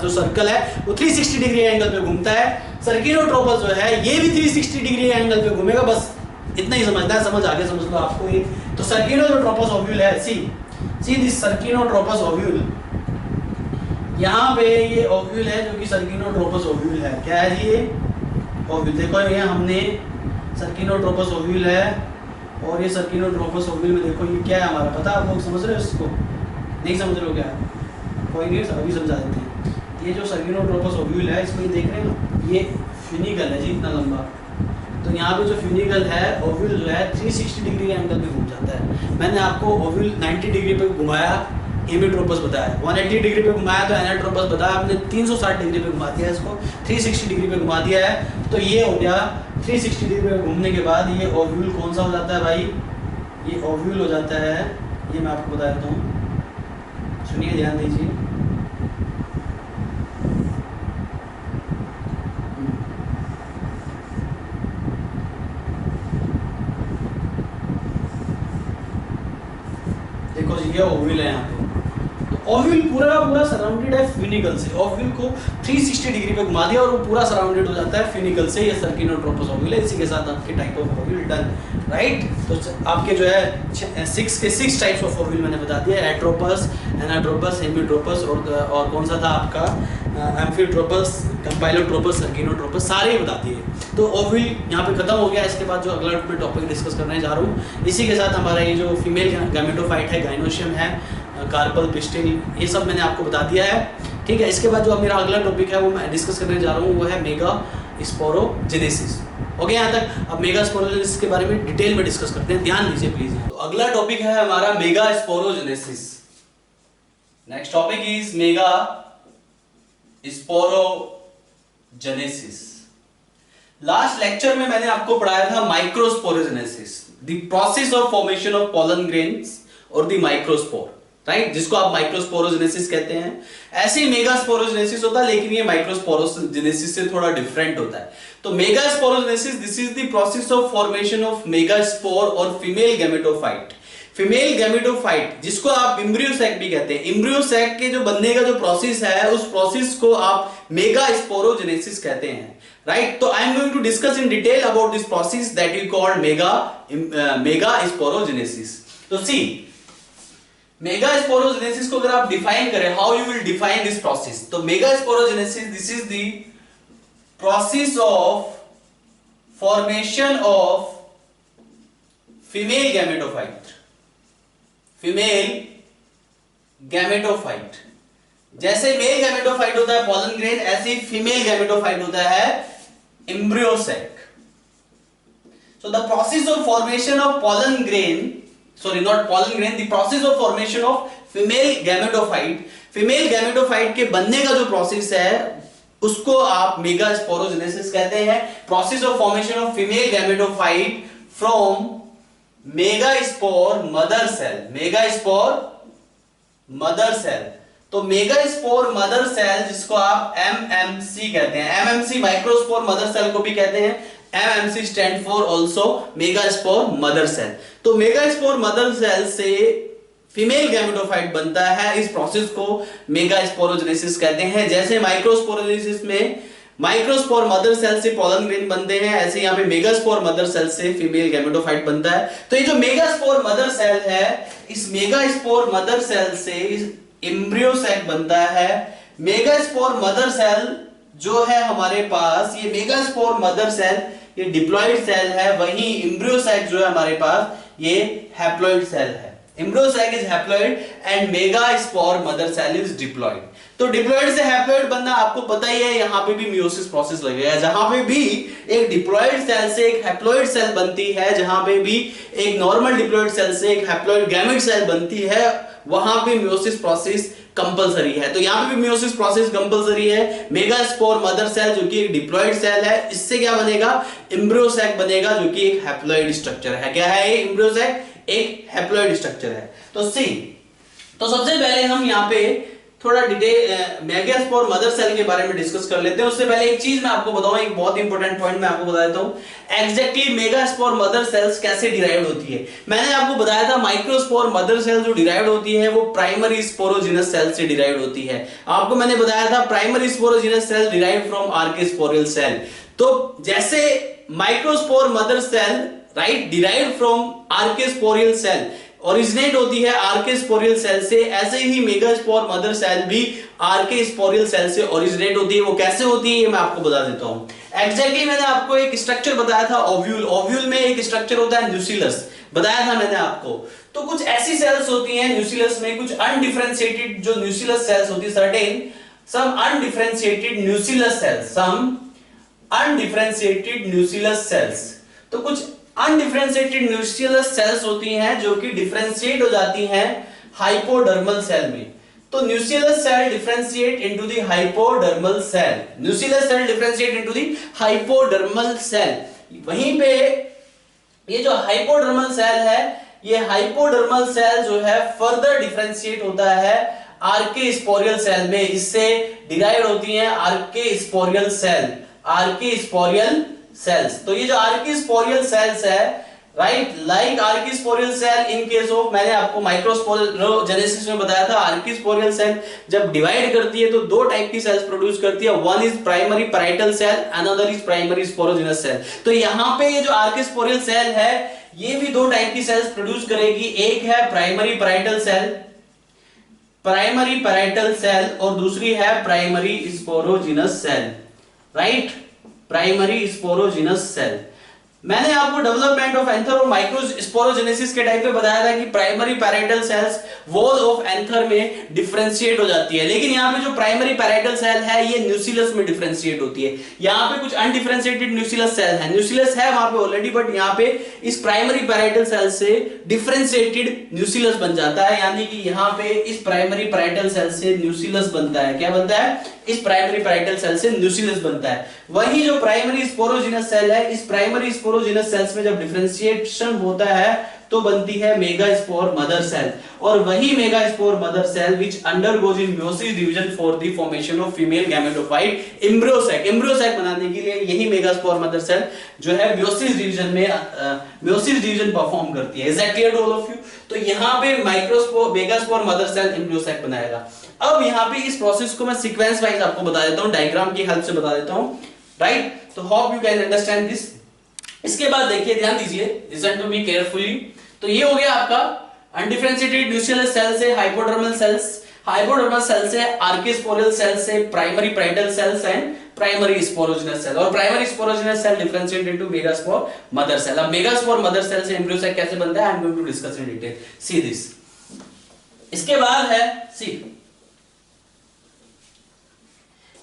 जो सर्कल है वो 360 डिग्री एंगल पे घूमता है। सर्किनोट्रोपस जो है ये भी 360 डिग्री एंगल पे घूमेगा, बस इतना ही समझना है, समझ आगे समझ लो आपको ये। तो सर्किनोट्रोपस ओव्यूल है, सी दिस सर्किनोट्रोपस ओव्यूल, यहाँ पे ये ओव्यूल है जो कि सर्किनोट्रोपस ओव्यूल है। क्या है जी ये ओव्यूल, देखो ये हमने सर्किनोट्रोपस ओव्यूल है, और ये सर्किनोट्रोपस ओव्यूल में देखो ये क्या है हमारा, पता है आप लोग, समझ रहे हो इसको, नहीं समझ रहे हो क्या है, कोई नहीं, अभी समझा देते हैं। ये जो सर्किनोट्रोपस ओव्यूल है, इसमें देख रहे हैं ना, ये फिनिकल है जी इतना लंबा, तो यहाँ पे जो फिनिकल है ओव्यूल जो है 360 डिग्री एंगल पे घूम जाता है। मैंने आपको ओव्यूल 90 डिग्री पे घुमाया, हेमिट्रोपस बताया, 180 डिग्री पे घुमाया तो एनाट्रोपस बताया, आपने 360 डिग्री पे घुमा दिया, इसको 360 डिग्री पे घुमा दिया है, तो ये हो गया 360 डिग्री पे घूमने के बाद ये ओव्यूल कौन सा हो जाता है भाई, ये ओव्यूल हो जाता है, ये मैं आपको बता देता हूँ, सुनिए ध्यान दीजिए। देखो जी ये ओव्यूल है यहाँ पे, ओव्यूल पूरा सराउंडेड है फिनिकल से, ओव्यूल को 360 डिग्री पे घुमा दिया और वो पूरा सराउंडेड हो जाता है फिनिकल से। ये सर्किनोट्रोपस ओव्यूल है। इसी के साथ आपके type of ovule done, right. तो आपके जो है 6 टाइप्स ऑफ ओव्यूल मैंने बता दिया, एट्रोपस, एनाट्रोपस, हेमिट्रोपस और कौन सा था आपका एम्फीट्रोपस, कंपाइलोट्रोपस, सर्किनोट्रोपस, सारे ही बता दिए। तो ओव्यूल यहाँ पे खत्म हो गया। इसके बाद जो अगला मैं टॉपिक डिस्कस करने जा रहा हूँ, इसी के साथ हमारा ये जो फीमेल गैमेटोफाइट है, गाइनोशियम है, कार्पल, पिस्टिल, ये सब मैंने आपको बता दिया है, ठीक है। इसके बाद जो मेरा अगला टॉपिक है वो मैं डिस्कस करने जा रहा हूँ, वो है मेगा स्पोरोजेनेसिस। ओके, यहाँ तक। अब मेगा स्पोरोजेनेसिस के बारे में डिटेल में डिस्कस करते हैं, ध्यान दीजिए प्लीज। तो अगला टॉपिक है हमारा mega sporogenesis. Next topic is mega sporogenesis. Last lecture में मैंने आपको पढ़ाया था microsporogenesis, the process of formation of pollen grains और द माइक्रोस्पोर, राइट, जिसको आप माइक्रोस्पोरोजेनेसिस कहते हैं। ऐसे ही मेगास्पोरोजेनेसिस होता है, लेकिन ये माइक्रोस्पोरोजेनेसिस से थोड़ा डिफरेंट होता है। तो megasporogenesis, this is the process of formation of megaspore और फीमेल गैमेटोफाइट। फीमेल गैमेटोफाइट, जिसको आप एम्ब्रियो सैक भी कहते हैं, एम्ब्रियो सैक के जो बनने का जो प्रोसेस है, उस प्रोसेस को आप मेगास्पोरोजेनेसिस कहते हैं, राइट। तो I am going to discuss in detail about this process that we called megasporogenesis. तो सी, मेगास्पोरोजेनेसिस को अगर आप डिफाइन करें, how you will define this process, तो megasporogenesis, this is the process of formation of female gametophyte, female gametophyte, जैसे male gametophyte होता है pollen grain, ऐसे ही फीमेल गैमेटोफाइट होता है embryo sac. So the process of formation of pollen grain, sorry not pollen grain, the process of formation of female gametophyte, female gametophyte के बनने का जो प्रोसेस है उसको आप मेगास्पोरोजेनेसिस कहते हैं. Process of formation of female gametophyte from megaspore mother cell, megaspore mother cell. तो मेगास्पोर मदर सेल जिसको आप एमएमसी कहते हैं, एमएमसी माइक्रोस्पोर मदर सेल को भी कहते हैं. MMC stand for also megaspore mother cell. तो मेगास्पोर मदर सेल से फीमेल गैमेटोफाइट बनता है. इस प्रोसेस को मेगास्पोरोजेनेसिस कहते हैं. जैसे माइक्रोस्पोरोजेनेसिस में माइक्रोस्पोर मदर सेल से पॉलन ग्रेन बनते हैं, ऐसे यहाँ पे मेगास्पोर मदर सेल से फीमेल गैमेटोफाइट बनता है. तो ये जो मेगास्पोर मदर सेल है, इस मेगास्पोर मदर सेल से एम्ब्रियो सैक बनता है. मेगास्पोर मदर सेल जो है हमारे पास, ये मेगास्पोर मदर सेल ये डिप्लॉइड सेल है, वहीं एम्ब्रियो सैक जो है हमारे पास ये हैप्लॉइड सेल है. Embryo sac is haploid and megaspore mother cell is diploid. तो डिप्लॉइड से हैप्लॉइड बनना आपको पता ही है. यहां पे भी मियोसिस प्रोसेस लगेगा. जहां पे भी एक डिप्लॉइड सेल से एक हैप्लॉइड सेल बनती है, जहां पे भी एक नॉर्मल डिप्लॉइड सेल से एक हैप्लॉइड गैमेट सेल बनती है, वहां पे मियोसिस प्रोसेस कंपलसरी है. तो यहां पे भी मियोसिस प्रोसेस कंपलसरी है. मेगास्पोर मदर सेल जो कि एक डिप्लॉइड सेल है, इससे क्या बनेगा, एम्ब्रियो सैक बनेगा जो कि एक हैप्लॉइड स्ट्रक्चर है. क्या है ये एम्ब्रियो सैक? एक हैप्लॉइड स्ट्रक्चर है. तो सी, तो सबसे पहले हम यहां पे थोड़ा डिटेल मेगास्पोर मदर सेल के बारे में डिस्कस कर लेते हैं. उससे पहले एक चीज मैं आपको बताऊं, एक बहुत इंपॉर्टेंट पॉइंट मैं आपको बता देता हूं. एग्जैक्टली मेगास्पोर मदर सेल्स कैसे डिराइव होती है. मैंने आपको बताया था माइक्रोस्पोर मदर सेल जो डिराइव होती है वो प्राइमरी स्पोरोजिनस सेल से डिराइव होती है. आपको मैंने बताया था primary sporogenous cell derive from archesporial cell. तो जैसे microspore mother cell right derive from archesporial cell, originate होती है आर्केस्पोरियल सेल से, ऐसे ही मेगास्पोर मदर सेल भी आर्केस्पोरियल सेल से ओरिजिनेट होती है. वो कैसे होती है ये मैं आपको बता देता हूं. एग्जैक्टली मैंने आपको एक स्ट्रक्चर बताया था ओव्यूल. ओव्यूल में एक स्ट्रक्चर होता है न्यूक्लियस, बताया था मैंने आपको. तो कुछ ऐसी सेल्स होती हैं न्यूक्लियस में, कुछ अनडिफरेंशिएटेड जो न्यूक्लियस सेल्स होती है, certain some undifferentiated nucleus cells, some undifferentiated nucleus cells. तो कुछ अनडिफरेंशिएटेड न्यूक्लियस सेल्स होती हैं जो कि डिफरेंशिएट हो जाती हैं हाइपोडर्मल सेल में. तो nucleus cell differentiate into the hypodermal cell, nucleus cell differentiate into the hypodermal cell. वहीं पे ये जो हाइपोडर्मल सेल है, ये हाइपोडर्मल सेल जो है फर्दर डिफरेंशिएट होता है आर्केस्पोरियल सेल में. इससे डिराइव होती हैं आर्केस्पोरियल सेल, आर्केस्पोरियल सेल्स. तो ये जो आर्केस्पोरियल सेल्स है right, like archesporial cell in case of, मैंने आपको माइक्रोस्पोरोजेनेसिस में बताया था आर्केस्पोरियल सेल जब डिवाइड करती है तो दो टाइप की सेल्स प्रोड्यूस करती है. One is primary parietal cell, another is primary sporogenous cell. तो यहां पे ये जो आर्केस्पोरियल सेल है ये भी दो टाइप की सेल्स प्रोड्यूस करेगी. एक है primary parietal cell, primary parietal cell, और दूसरी है primary sporogenous cell right, primary sporogenous cell. मैंने आपको डेवलपमेंट ऑफ एंथर और माइक्रोस्पोरोजेनेसिस के टाइम पे बताया था कि primary parietal cells wall of anther में डिफरेंशिएट हो जाती है, लेकिन यहाँ पे जो प्राइमरी पैराइटल सेल है ये न्यूक्लियस में डिफरेंशिएट होती है. यहाँ पे कुछ अनडिफरेंशिएटेड न्यूक्लियस सेल है, न्यूक्लियस है वहां पे ऑलरेडी, बट यहाँ पे इस प्राइमरी पैराइटल सेल से डिफरेंशिएटेड न्यूक्लियस बन जाता है. यानी कि यहाँ पे इस प्राइमरी पैराइटल सेल से न्यूक्लियस बनता है. क्या बनता है? इस प्राइमरी पैराइटल सेल से न्यूक्लियस बनता है. वही जो प्राइमरी स्पोरोजिनस सेल है, इस प्राइमरी स्पोरोजिनस सेल्स में जब डिफरेंशिएशन होता है तो बनती है मेगास्पोर मदर सेल. और वही megaspore mother cell which undergoes in meiosis division for the formation of female gametophyte embryo sac. Embryo sac बनाने के लिए यही मेगास्पोर मदर सेल जो है मेयोसिस डिवीजन में मेयोसिस डिवीजन परफॉर्म करती है. Is that clear to all of you? तो यहां पे microspore megaspore mother cell embryo sac बनाएगा. अब यहाँ पे इस प्रोसेस को मैं सीक्वेंस वाइज आपको बता देता हूँ, डायग्राम की हेल्प से बता देता हूँ राइट. तो hope you can understand this. इसके बाद देखिए, ध्यान दीजिए, लिसन टू मी केयरफुली. तो ये हो गया आपका अनडिफरेंशिएटेड न्यूक्लियस सेल से हाइपोडर्मल सेल्स, हाइपोडर्मल सेल से आर्केस्पोरियल सेल से primary parietal cells and primary sporogenous cell, और primary sporogenous cell differentiate into megaspore mother cell. अब मेगास्पोर मदर सेल से एम्ब्रियो सैक कैसे बनता है, I am going to discuss in detail. See this. इसके बाद है सी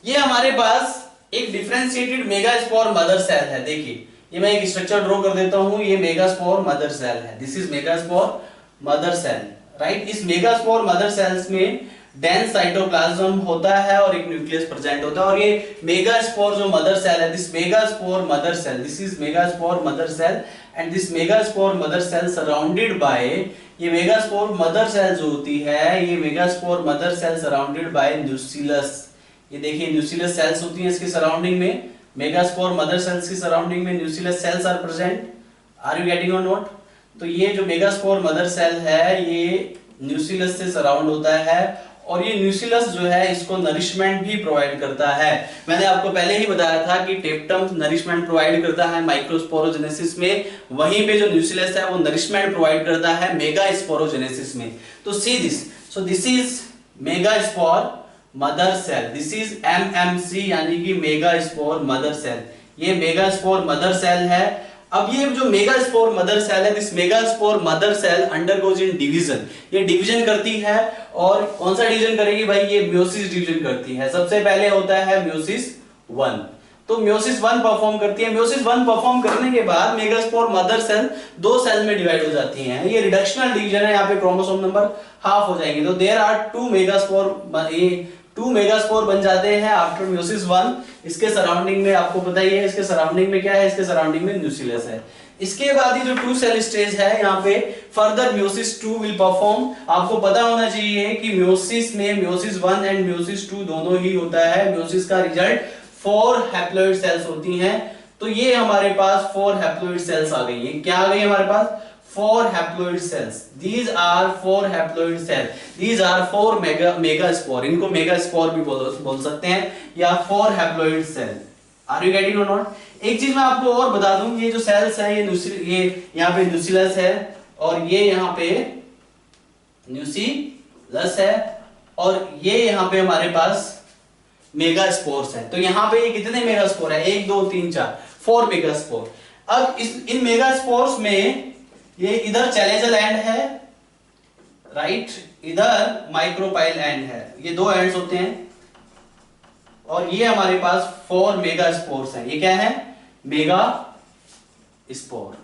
ये हमारे पास एक डिफरेंशिएटेड मेगास्पोर मदर सेल है। देखिए ये मैं एक स्ट्रक्चर ड्रॉ कर देता हूं, ये मेगास्पोर मदर सेल है, this is megaspore mother cell, right. इस मेगास्पोर मदर सेल्स में डेंस साइटोप्लाज्म होता है और एक न्यूक्लियस प्रेजेंट होता है, और ये मेगास्पोर जो मदर सेल है, this megaspore mother cell, this is megaspore mother cell and this megaspore mother cell surrounded by, ये मेगास्पोर मदर सेल जो होती है, ये megaspore mother cell surrounded by nucleus. ये देखिए न्यूक्लियस सेल्स होती हैं इसके सराउंडिंग में, मेगास्पोर मदर सेल्स की सराउंडिंग में nucleus cells are present. Are you getting or not? तो ये जो मेगास्पोर मदर सेल है ये न्यूक्लियस से सराउंड होता है, और ये न्यूक्लियस जो है इसको नरिशमेंट भी प्रोवाइड करता है। मैंने आपको पहले ही बताया था कि टेप्टम नरिशमेंट प्रोवाइड करता है माइक्रोस्पोरोजेनेसिस में, वहीं पे जो न्यूक्लियस है वो नरिशमेंट प्रोवाइड करता है मेगास्पोरोजेनेसिस में। तो see this, so this is megaspore mother cell, this is MMC यानी कि मेगास्पोर मदर सेल, ये मेगास्पोर मदर सेल है। अब ये जो मेगास्पोर मदर सेल है, this megaspore mother cell undergoes in division, ये डिवीजन करती है, और कौन सा डिवीजन करेगी भाई? ये म्योसिस डिवीजन करती है। सबसे पहले होता है म्योसिस 1, तो म्योसिस 1 परफॉर्म करती है। म्योसिस 1 परफॉर्म करने के बाद मेगास्पोर मदर सेल दो सेल में डिवाइड हो जाती हैं। ये रिडक्शनल डिवीजन है, यहाँ पे क्रोमोसोम नंबर हाफ हो जाएंगे, तो देयर आर 2 मेगास्पोर बन जाते हैं आफ्टर म्योसिस 1। इसके सराउंडिंग में आपको पता ही है, इसके सराउंडिंग में क्या है? इसके सराउंडिंग में न्यूक्लियस है। इसके बाद ये जो 2 सेल स्टेज है, यहाँ पे फर्दर म्योसिस 2 विल परफॉर्म। आपको पता होना चाहिए कि म्योसिस में म्योसिस 1 एंड म्योसिस 2 दोनों ही होता है। म्योसिस का रिजल्ट 4 हैप्लॉइड सेल्स होती हैं। तो ये हमारे पास 4 हैप्लॉइड सेल्स आ गई हैं। क्या आ गई हमारे पास? 4 haploid cells. These are 4 haploid cells. These are 4 megaspore. इनको megaspore भी बोल सकते हैं, या 4 haploid cell. Are you getting or not? एक चीज मैं आपको और बता दूं, ये जो सेल्स है ये यहाँ पे न्यूक्लियस है, और ये यहाँ पे न्यूक्लियस है, और ये यहाँ पे हमारे पास मेगास्पोर्स है। तो यहाँ पे ये कितने मेगास्पोर है? 1 2 3 4 4 मेगास्पोर। अब इन मेगास्पोर्स में ये इधर चैलेजल एंड है, राइट, इधर माइक्रोपाइल एंड है, ये 2 एंड्स होते हैं, और ये हमारे पास 4 मेगास्पोर्स हैं। ये क्या है? Mega spore.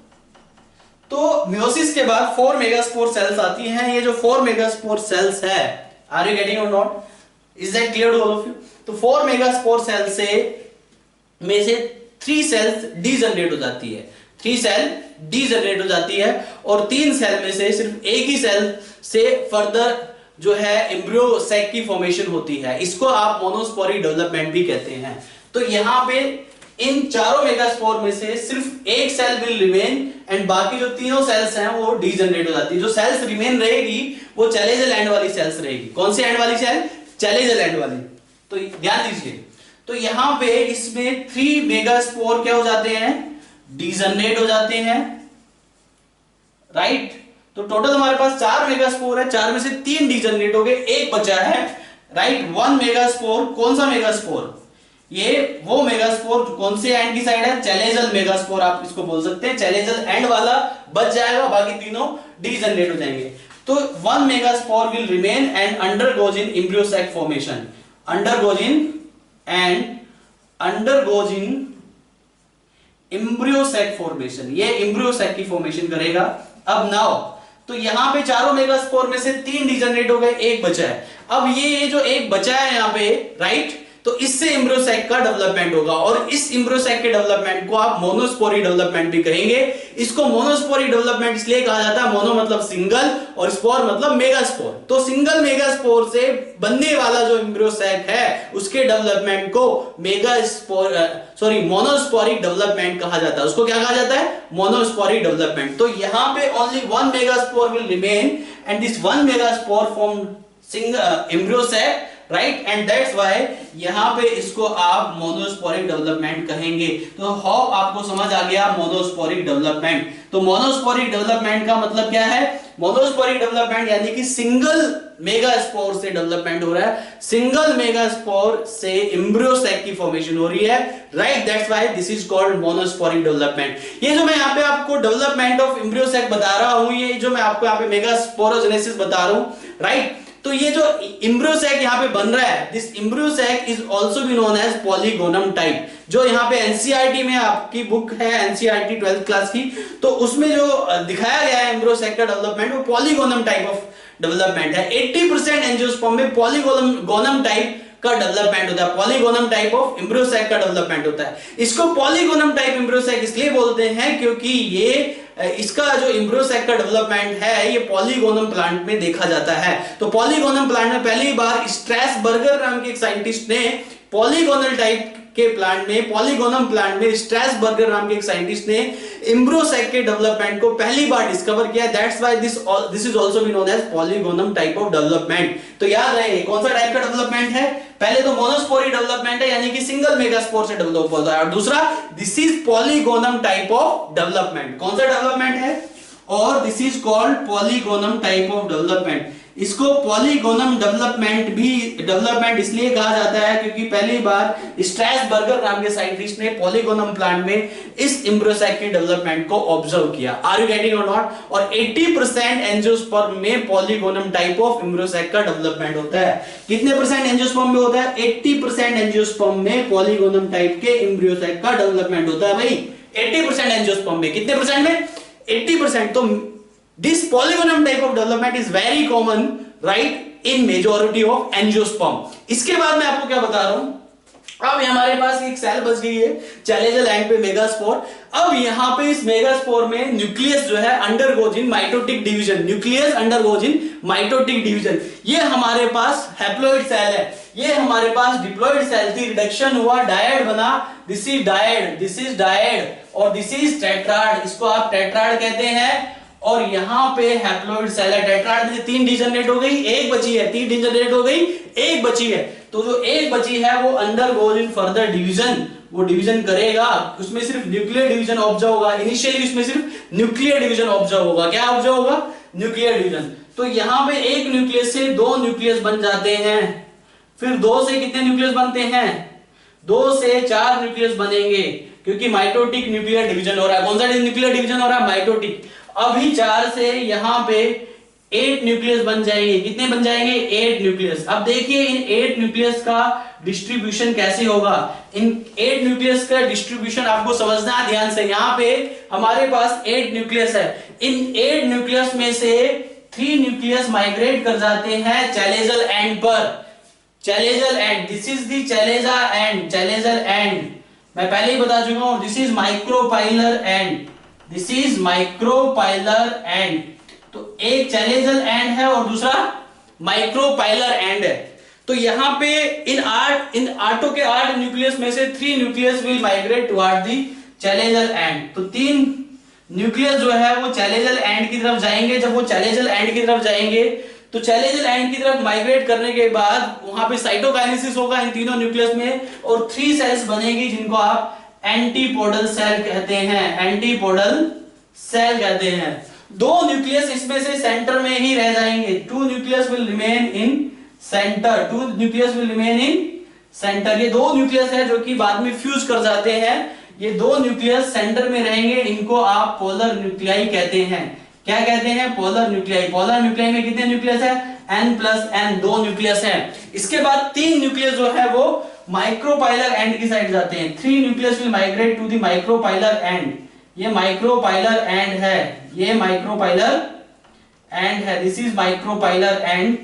तो म्योसिस के बाद 4 मेगास्पोर सेल्स आती हैं। ये जो 4 मेगास्पोर सेल्स है, are you getting or not? Is that clear to all of you? तो 4 मेगास्पोर सेल में से 3 सेल्स डीजनरेट हो जाती है, 3 सेल डीजनरेट हो जाती है, और 3 सेल में से सिर्फ एक ही सेल से फर्दर जो है एम्ब्रियो सैक की फॉर्मेशन होती है। इसको आप मोनोस्पोरिक डेवलपमेंट भी कहते हैं। तो यहाँ पे इन चारों मेगास्पोर में से सिर्फ एक सेल विल रिमेन, एंड बाकी जो तीनों सेल्स हैं वो डीजनरेट हो जाती है। जो सेल्स रिमेन रहेगी वो चैलेजल एंड वाली सेल्स रहेगी। कौन सी एंड वाली सेल? चैलेजल एंड वाली। तो ध्यान दीजिए, तो यहाँ पे इसमें 3 मेगास्पोर क्या हो जाते हैं? डीजनरेट हो जाते हैं, राइट। तो टोटल हमारे पास 4 मेगास्पोर है, 4 में से 3 डीजनरेट हो गए, एक बचा है, राइट। 1 मेगास्पोर, कौन सा मेगास्पोर? ये वो मेगास्पोर कौन से एंड की साइड है? चैलेजल मेगास्पोर आप इसको बोल सकते हैं। चैलेजल एंड वाला बच जाएगा, बाकी तीनों डीजनरेट हो जाएंगे। तो 1 megaspore will remain and undergoes in embryo sac formation, undergoes in embryo sac formation, ये एम्ब्रियो सैक की फॉर्मेशन करेगा। अब नाउ, तो यहां पे चारों मेगास्पोर में से 3 डीजनरेट हो गए, एक बचा है। अब ये जो एक बचा है यहां पे, राइट, तो इससे एम्ब्रियो सैक का डेवलपमेंट होगा, और इस एम्ब्रियो सैक के डेवलपमेंट को आप मोनोस्पोरी डेवलपमेंट भी कहेंगे। इसको मोनोस्पोरी डेवलपमेंट इसलिए कहा जाता है, मोनो मतलब सिंगल और स्पोर मतलब मेगास्पोर। तो सिंगल मेगास्पोर से बनने वाला जो एम्ब्रियो सैक है उसके डेवलपमेंट को मोनोस्पोरिक डेवलपमेंट कहा जाता है। उसको क्या कहा जाता है? Monosporic development. तो यहां पे only 1 megaspore will remain and this 1 megaspore form embryo sac, right, and that's why यहां पे इसको आप मोनोस्पोरिक डेवलपमेंट कहेंगे। तो हाउ आपको समझ आ गया मोनोस्पोरिक डेवलपमेंट? तो मोनोस्पोरिक डेवलपमेंट का मतलब क्या है? मोनोस्पोरिक डेवलपमेंट यानी कि सिंगल मेगास्पोर से डेवलपमेंट हो रहा है, सिंगल मेगास्पोर से एम्ब्रियो सैक की फॉर्मेशन हो रही है, right, that's why this is called monosporic development. ये जो मैं यहाँ पे आपको डेवलपमेंट ऑफ एम्ब्रियो सैक बता रहा हूं, ये जो मैं आपको यहाँ पे मेगास्पोरोजेनेसिस बता रहा हूं, राइट, तो ये जो एम्ब्रियो सैक यहाँ पे बन रहा है, this embryo sac is also be known as polygonum type. जो यहाँ पे एनसीईआरटी में आपकी बुक है, एनसीईआरटी 12th क्लास की, तो उसमें जो दिखाया गया है एम्ब्रियो सैक का डेवलपमेंट, वो पॉलीगोनम टाइप ऑफ डेवलपमेंट है। 80% एंजियोस्पर्म में पॉलीगोनम टाइप का डेवलपमेंट होता है, polygonum type of embryo sac का डेवलपमेंट होता है। इसको पॉलीगोनम टाइप एम्ब्रियो सैक इसलिए बोलते हैं क्योंकि ये इसका जो एम्ब्रियो सैक का डेवलपमेंट है ये पॉलीगोनम प्लांट में देखा जाता है। तो पॉलीगोनम प्लांट में पहली बार स्ट्रैसबर्गर नाम के एक साइंटिस्ट ने पॉलीगोनल टाइप के प्लांट में, पॉलीगोनम प्लांट में स्ट्रैसबर्गर नाम के एक साइंटिस्ट ने एम्ब्रियो सैक के डेवलपमेंट को पहली बार डिस्कवर किया। That's why this is also be known as polygonum type of development. तो याद रहे कौन सा टाइप का डेवलपमेंट है, पहले तो मोनोस्पोरी डेवलपमेंट है यानी कि सिंगल मेगास्पोर से डेवलप होता है, और दूसरा this is polygonum type of development. कौन सा डेवलपमेंट है, और this is called polygonum type of development. इसको पॉलीगोनम डेवलपमेंट इसलिए कहा जाता है क्योंकि पहली बार स्ट्रैसबर्गर नाम के साइंटिस्ट ने पॉलीगोनम प्लांट में इस एम्ब्रियो सैक के डेवलपमेंट को ऑब्जर्व किया। Are you getting or not? और 80% एंजियोस्पर्म में polygonum type of embryo sac का डेवलपमेंट होता है। कितने परसेंट एंजियोस्पर्म में होता है? 80% एंजियोस्पर्म में पॉलीगोनम टाइप के एम्ब्रियो सैक का डेवलपमेंट होता है भाई। 80% एंजियोस्पर्म में, कितने परसेंट में? 80%। तो this polygonum type of development is very common right in majority of angiosperm। इसके बाद मैं आपको क्या बता रहा हूं, अब हमारे पास एक सेल बच गई है चैलेजल एंड पे मेगास्पोर। अब यहां पे इस मेगास्पोर में न्यूक्लियस जो है undergoes in mitotic division, nucleus undergoes in mitotic division. ये हमारे पास हैप्लॉइड सेल है, ये हमारे पास डिप्लॉइड सेल थी, रिडक्शन हुआ, डायड बना, this is dyad, this is dyad, और दिस इज टेट्राड, इसको आप टेट्राड कहते हैं। और यहां पे हैप्लॉइड सेल है, टेट्राड में 3 डिजनरेट हो गई, एक बची है, 3 डिजनरेट हो गई, एक बची है। तो जो एक बची है वो अंडरगोज इन फर्दर डिवीजन, वो डिवीजन करेगा, उसमें सिर्फ न्यूक्लियर डिवीजन ऑब्जर्व होगा। इनिशियली उसमें सिर्फ न्यूक्लियर डिवीजन ऑब्जर्व होगा। क्या ऑब्जर्व होगा? Nuclear division. तो यहां पे एक न्यूक्लियस से 2 न्यूक्लियस बन जाते हैं, फिर 2 से कितने न्यूक्लियस बनते हैं? 2 से 4 न्यूक्लियस बनेंगे, क्योंकि माइटोटिक न्यूक्लियर डिवीजन हो रहा है। कौन सा न्यूक्लियर डिवीजन हो रहा है? माइटोटिक। अभी 4 से यहां पे 8 न्यूक्लियस बन जाएंगे। कितने बन जाएंगे? 8 न्यूक्लियस। अब देखिए इन 8 न्यूक्लियस का डिस्ट्रीब्यूशन कैसे होगा। इन 8 न्यूक्लियस का डिस्ट्रीब्यूशन आपको समझना है ध्यान से। यहां पे हमारे पास 8 न्यूक्लियस है, इन 8 न्यूक्लियस में से 3 न्यूक्लियस माइग्रेट कर जाते हैं चैलेजल एंड पर। Chalazal end, this is the chalaza end, chalazal end मैं पहले ही बता चुका हूं। This is micropylar end, this is micropylar end. तो एक चैलेजल एंड है और दूसरा माइक्रोपाइलर एंड है। तो यहां पे इन 8 के 8 न्यूक्लियस में से 3 nucleus will migrate toward the chalazal and. तो 3 न्यूक्लियस जो है वो चैलेजल एंड की तरफ जाएंगे। जब वो चैलेजल एंड की तरफ जाएंगे तो चैलेजल एंड की तरफ माइग्रेट करने के बाद वहां पे साइटोकाइनेसिस होगा इन तीनों न्यूक्लियस में, और 3 सेल्स बनेगी जिनको आप एंटीपोडल सेल कहते हैं, एंटीपोडल सेल कहते हैं। 2 न्यूक्लियस इसमें से सेंटर में ही रह जाएंगे। 2 nucleus will remain in centre, 2 nucleus will remain in centre. ये 2 न्यूक्लियस है जो कि बाद में फ्यूज कर जाते हैं। ये 2 न्यूक्लियस सेंटर में रहेंगे, इनको आप पोलर न्यूक्लियाई कहते हैं। क्या कहते हैं? Polar nuclei. पोलर न्यूक्लियाई में कितने न्यूक्लियस है? n+n, 2 न्यूक्लियस है। इसके बाद 3 न्यूक्लियस जो है वो माइक्रोपाइलर एंड की साइड जाते हैं। 3 nucleus will migrate to the micropylar end. ये माइक्रोपाइलर एंड है, ये माइक्रोपाइलर एंड है, दिस इज माइक्रोपाइलर एंड।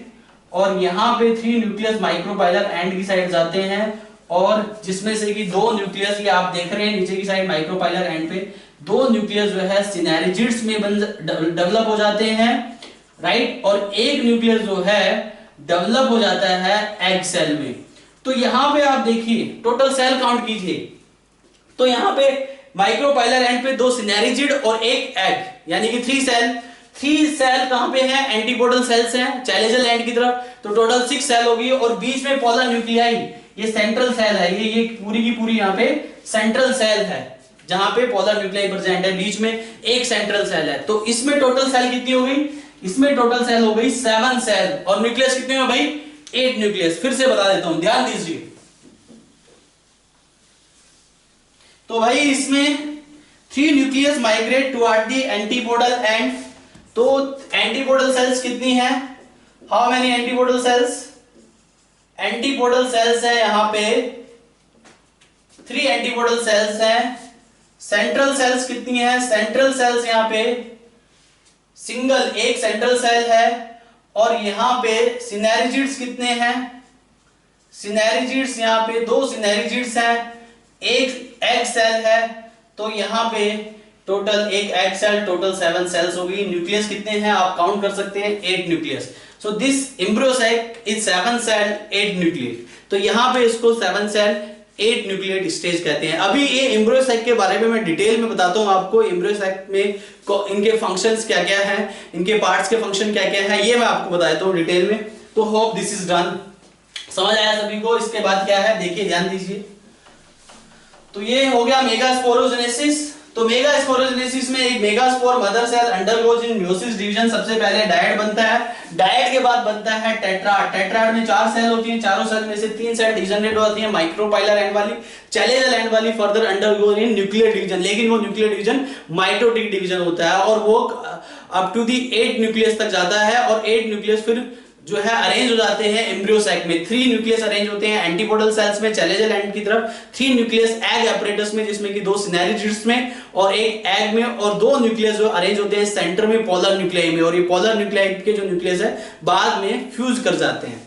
और यहां पे 3 न्यूक्लियस माइक्रोपाइलर एंड की साइड जाते हैं, और जिसमें से कि 2 न्यूक्लियस ये आप देख रहे हैं नीचे की साइड माइक्रोपाइलर एंड पे 2 न्यूक्लियस जो है सिनेरिजिड्स में डेवलप हो जाते हैं, राइट। और एक न्यूक्लियस जो है डेवलप हो जाता है एग सेल में। तो यहां पे आप देखिए टोटल सेल काउंट कीजिए, तो यहां पे माइक्रोपाइलर एंड पे 2 सिनेरिजिड और एक एग, यानी कि 3 सेल। 3 सेल कहां पे हैं? एंटीपोडल सेल्स हैं चैलेजल एंड की तरफ। तो टोटल 6 सेल होगी, और बीच में पोलर न्यूक्लियाई, ये सेंट्रल सेल है, ये पूरी की पूरी यहाँ पे सेंट्रल सेल है जहां पे पोलर न्यूक्लियाई प्रेजेंट है। बीच में एक सेंट्रल सेल है। तो इसमें टोटल सेल कितनी हो गई? इसमें टोटल सेल हो गई 7 सेल। और न्यूक्लियस कितने हो भाई? 8 न्यूक्लियस। फिर से बता देता हूं, ध्यान दीजिए। तो भाई इसमें 3 nucleus migrate toward the antipodal end. तो एंटीपोडल सेल्स कितनी है? How many antipodal cells? Antipodal cells है यहां पे 3 एंटीपोडल सेल्स हैं। सेंट्रल सेल्स कितनी है? सेंट्रल सेल्स यहां पे सिंगल एक सेंट्रल सेल है। और यहां पे सिनेर्जिड्स कितने हैं? सिनेर्जिड्स यहां पे 2 सिनेर्जिड्स हैं, एक एग सेल है। तो यहां पे टोटल एक एग सेल, टोटल 7 सेल्स होगी। न्यूक्लियस कितने हैं आप काउंट कर सकते हैं, 8 nucleus. So this embryo sac is 7 cell 8 nucleus. तो यहां पे इसको 7 सेल 8 न्यूक्लियेट स्टेज कहते हैं। अभी ये एम्ब्रियो सैक के बारे में मैं डिटेल में बताता हूं आपको। एम्ब्रियो सैक में इनके फंक्शंस क्या क्या हैं, इनके पार्ट्स के फंक्शन क्या क्या हैं, ये मैं आपको बताता हूं डिटेल में। तो होप दिस इज डन, समझ आया सभी को। इसके बाद क्या है देखिए, ध्यान दीजिए। तो ये हो गया मेगास्पोरोजेनेसिस। तो मेगास्पोरोजेनेसिस में एक megaspore mother cell undergoes in meiosis division. सबसे पहले डायड बनता है, डायड के बाद बनता है टेट्राड। टेट्राड में 4 सेल होती हैं, चारों सेल में से 3 सेल डिजनरेट होती हैं, माइक्रोपाइलर एंड वाली, चैलेंजर एंड वाली further undergoes in nuclear division. लेकिन वो न्यूक्लियर डिवीजन माइटोटिक डिवीजन होता है और वो अप टू दी 8 न्यूक्लियस तक जाता है। और 8 न्यूक्लियस फिर जो है अरेंज हो जाते हैं एम्ब्रियो सैक में। 3 न्यूक्लियस अरेंज होते हैं एंटीपोडल सेल्स में चैलेंजर एंड की तरफ, 3 न्यूक्लियस एग एपरेटस में जिसमें कि 2 सिनेर्जिड्स में और एक एग में, और 2 न्यूक्लियस जो अरेंज होते हैं सेंटर में पोलर न्यूक्लियाई में। और ये पोलर न्यूक्लियाई के जो न्यूक्लियस है बाद में फ्यूज कर जाते हैं।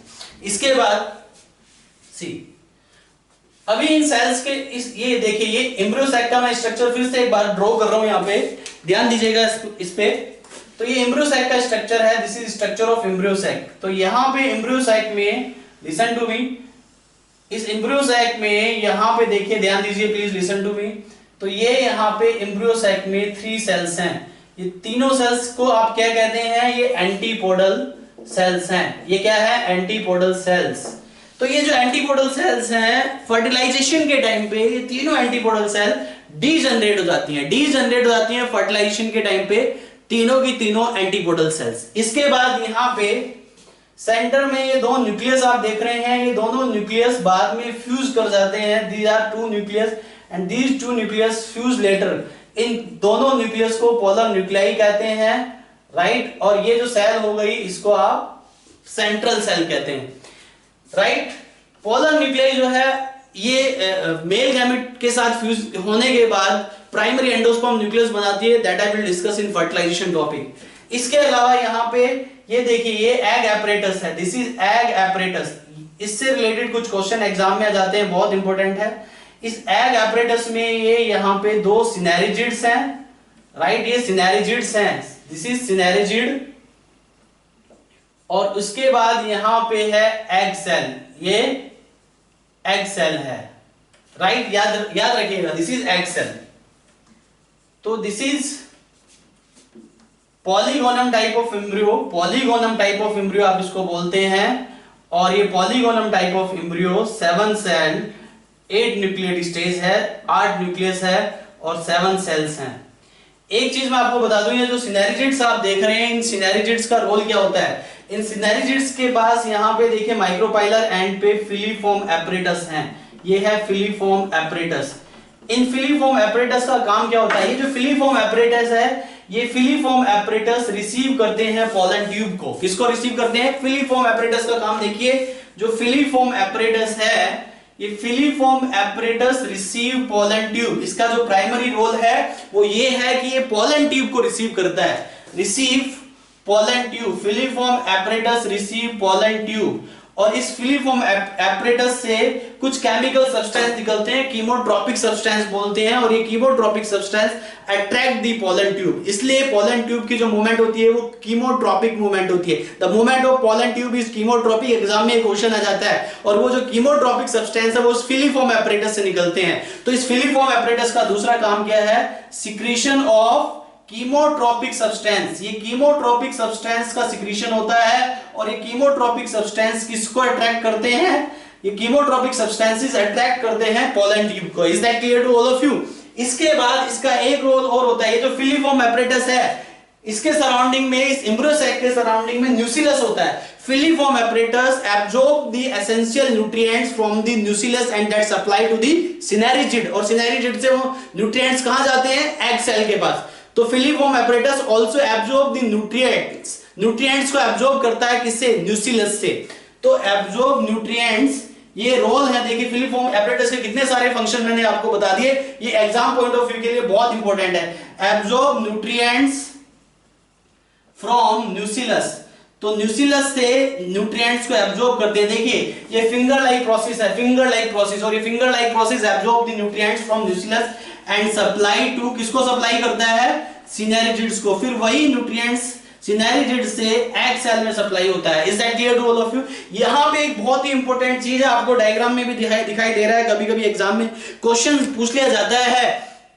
इसके बाद सी अभी इन सेल्स के ये देखिए, ये एम्ब्रियो सैक का मैं स्ट्रक्चर फिर से एक बार ड्रॉ कर रहा हूं, यहां पे ध्यान दीजिएगा इस पे। तो ये एम्ब्रियो सैक का स्ट्रक्चर है, this is structure of embryo sac. तो यहां पे एम्ब्रियो सैक में, लिसन टू मी, इस एम्ब्रियो सैक में यहां पे देखिए, ध्यान दीजिए प्लीज, लिसन टू मी। तो ये यहां पे एम्ब्रियो सैक में 3 सेल्स हैं। ये तीनों सेल्स को आप क्या कहते हैं? ये एंटीपोडल सेल्स हैं। ये क्या है? Antipodal cells. तो ये जो एंटीपोडल सेल्स हैं, फर्टिलाइजेशन के टाइम पे ये तीनों एंटीपोडल सेल डीजनरेट हो जाती हैं। डीजनरेट हो जाती हैं फर्टिलाइजेशन के टाइम पे तीनों की तीनों एंटीपोडल सेल्स। इसके बाद यहां पे सेंटर में ये 2 न्यूक्लियस आप देख रहे हैं, ये दोनों न्यूक्लियस बाद में फ्यूज कर जाते हैं। These are 2 nucleus and these 2 nucleus fuse later. इन दोनों न्यूक्लियस को पोलर न्यूक्लियाई कहते हैं, राइट। और ये जो सेल हो गई इसको आप सेंट्रल सेल कहते हैं, राइट। पोलर न्यूक्लियाई जो है ये मेल गैमेट के साथ फ्यूज होने के बाद प्राइमरी एंडोस्पर्म न्यूक्लियस बनाती है, that I will discuss in fertilization topic. इसके अलावा यहां पे ये देखिए, ये एग एपरेटस है, दिस इज एग एपरेटस। इससे रिलेटेड कुछ क्वेश्चन एग्जाम में आ जाते हैं, बहुत इंपॉर्टेंट है। इस एग एपरेटस में ये यहां पे 2 सिनेर्जिड्स हैं, राइट। ये सिनेर्जिड्स हैं, दिस इज सिनेर्जिड। और उसके बाद यहां पे है एग सेल, ये एग सेल है, राइट। याद रखिएगा, दिस इज एग सेल। तो this is polygonum type of embryo, polygonum type of embryo आप इसको बोलते हैं। और ये polygonum type of embryo 7 cell 8 nucleate stage है, 8 न्यूक्लियस है और 7 सेल्स हैं। एक चीज मैं आपको बता दूं, ये जो सिनेर्जिड्स आप देख रहे हैं, इन सिनेर्जिड्स का रोल क्या होता है? इन सिनेर्जिड्स के पास यहां पे देखिए माइक्रोपाइलर एंड पे फिलीफॉर्म एपरेटस हैं। ये है फिलीफॉर्म एपरेटस। इन फिलीफॉर्म एपरेटस का काम क्या होता है? ये जो फिलीफॉर्म एपरेटस है, ये फिलीफॉर्म एपरेटस रिसीव करते हैं पोलन ट्यूब को। किसको रिसीव करते हैं? फिलीफॉर्म एपरेटस का काम देखिए, जो फिलीफॉर्म एपरेटस है, ये filiform apparatus receive pollen tube. इसका जो प्राइमरी रोल है वो ये है कि ये पोलन ट्यूब को रिसीव करता है, receive pollen tube. Filiform apparatus receive pollen tube. और इस फिलीफॉर्म एपरेटस से कुछ केमिकल सब्सटेंस निकलते हैं, कीमोट्रोपिक सब्सटेंस बोलते हैं। और ये chemotropic substance attract the pollen tube. इसलिए पोलन ट्यूब की जो मूवमेंट होती है वो कीमोट्रोपिक मूवमेंट होती है। The movement of pollen tube is chemotropic. Exam में एक क्वेश्चन आ जाता है। और वो जो कीमोट्रोपिक सब्सटेंस है वो उस फिलीफॉर्म एपरेटस से निकलते हैं। तो इस फिलीफॉर्म एपरेटस का दूसरा काम क्या है? Secretion of chemotropic substance. ये कीमोट्रोपिक सब्सटेंस का सिक्रीशन होता है। और ये कीमोट्रोपिक सब्सटेंस किसको अट्रैक्ट करते हैं? ये कीमोट्रोपिक सब्सटेंसेस अट्रैक्ट करते हैं पोलन ट्यूब को। Is that clear to all of you? इसके बाद इसका एक रोल और होता है, ये जो फिलीफॉर्म एपरेटस है इसके सराउंडिंग में, इस एम्ब्रियो सैक के सराउंडिंग में न्यूक्लियस होता है। Filiform apparatus absorb the essential nutrients from the nucleus and that supply to the synergid. और सिनेर्जिड से वो न्यूट्रिएंट्स कहां जाते हैं? एग सेल के पास। तो filiform apparatus also absorb the nutrients nutrients को एब्जॉर्ब करता है किससे, न्यूक्लियस से। तो एब्जॉर्ब न्यूट्रिएंट्स, ये रोल है। देखिए फिलिफॉर्म एपरेटस के कितने सारे फंक्शन मैंने आपको बता दिए, ये एग्जाम पॉइंट ऑफ व्यू के लिए बहुत इंपॉर्टेंट है। एब्जॉर्ब न्यूट्रिएंट्स फ्रॉम न्यूक्लियस, तो न्यूक्लियस से न्यूट्रिएंट्स को एब्जॉर्ब करते हैं। देखिए ये फिंगर लाइक प्रोसेस है, फिंगर लाइक प्रोसेस, और ये finger like process absorb the nutrients from nucleus and supply to, किसको सप्लाई करता है, सिनेरिजिड्स को। फिर वही न्यूट्रिएंट्स सिनेरिजिड से एग सेल में सप्लाई होता है। Is that clear to all of you? यहां पे एक बहुत ही इंपॉर्टेंट चीज है, आपको डायग्राम में भी दिखाई दे रहा है, कभी कभी एग्जाम में क्वेश्चन पूछ लिया जाता है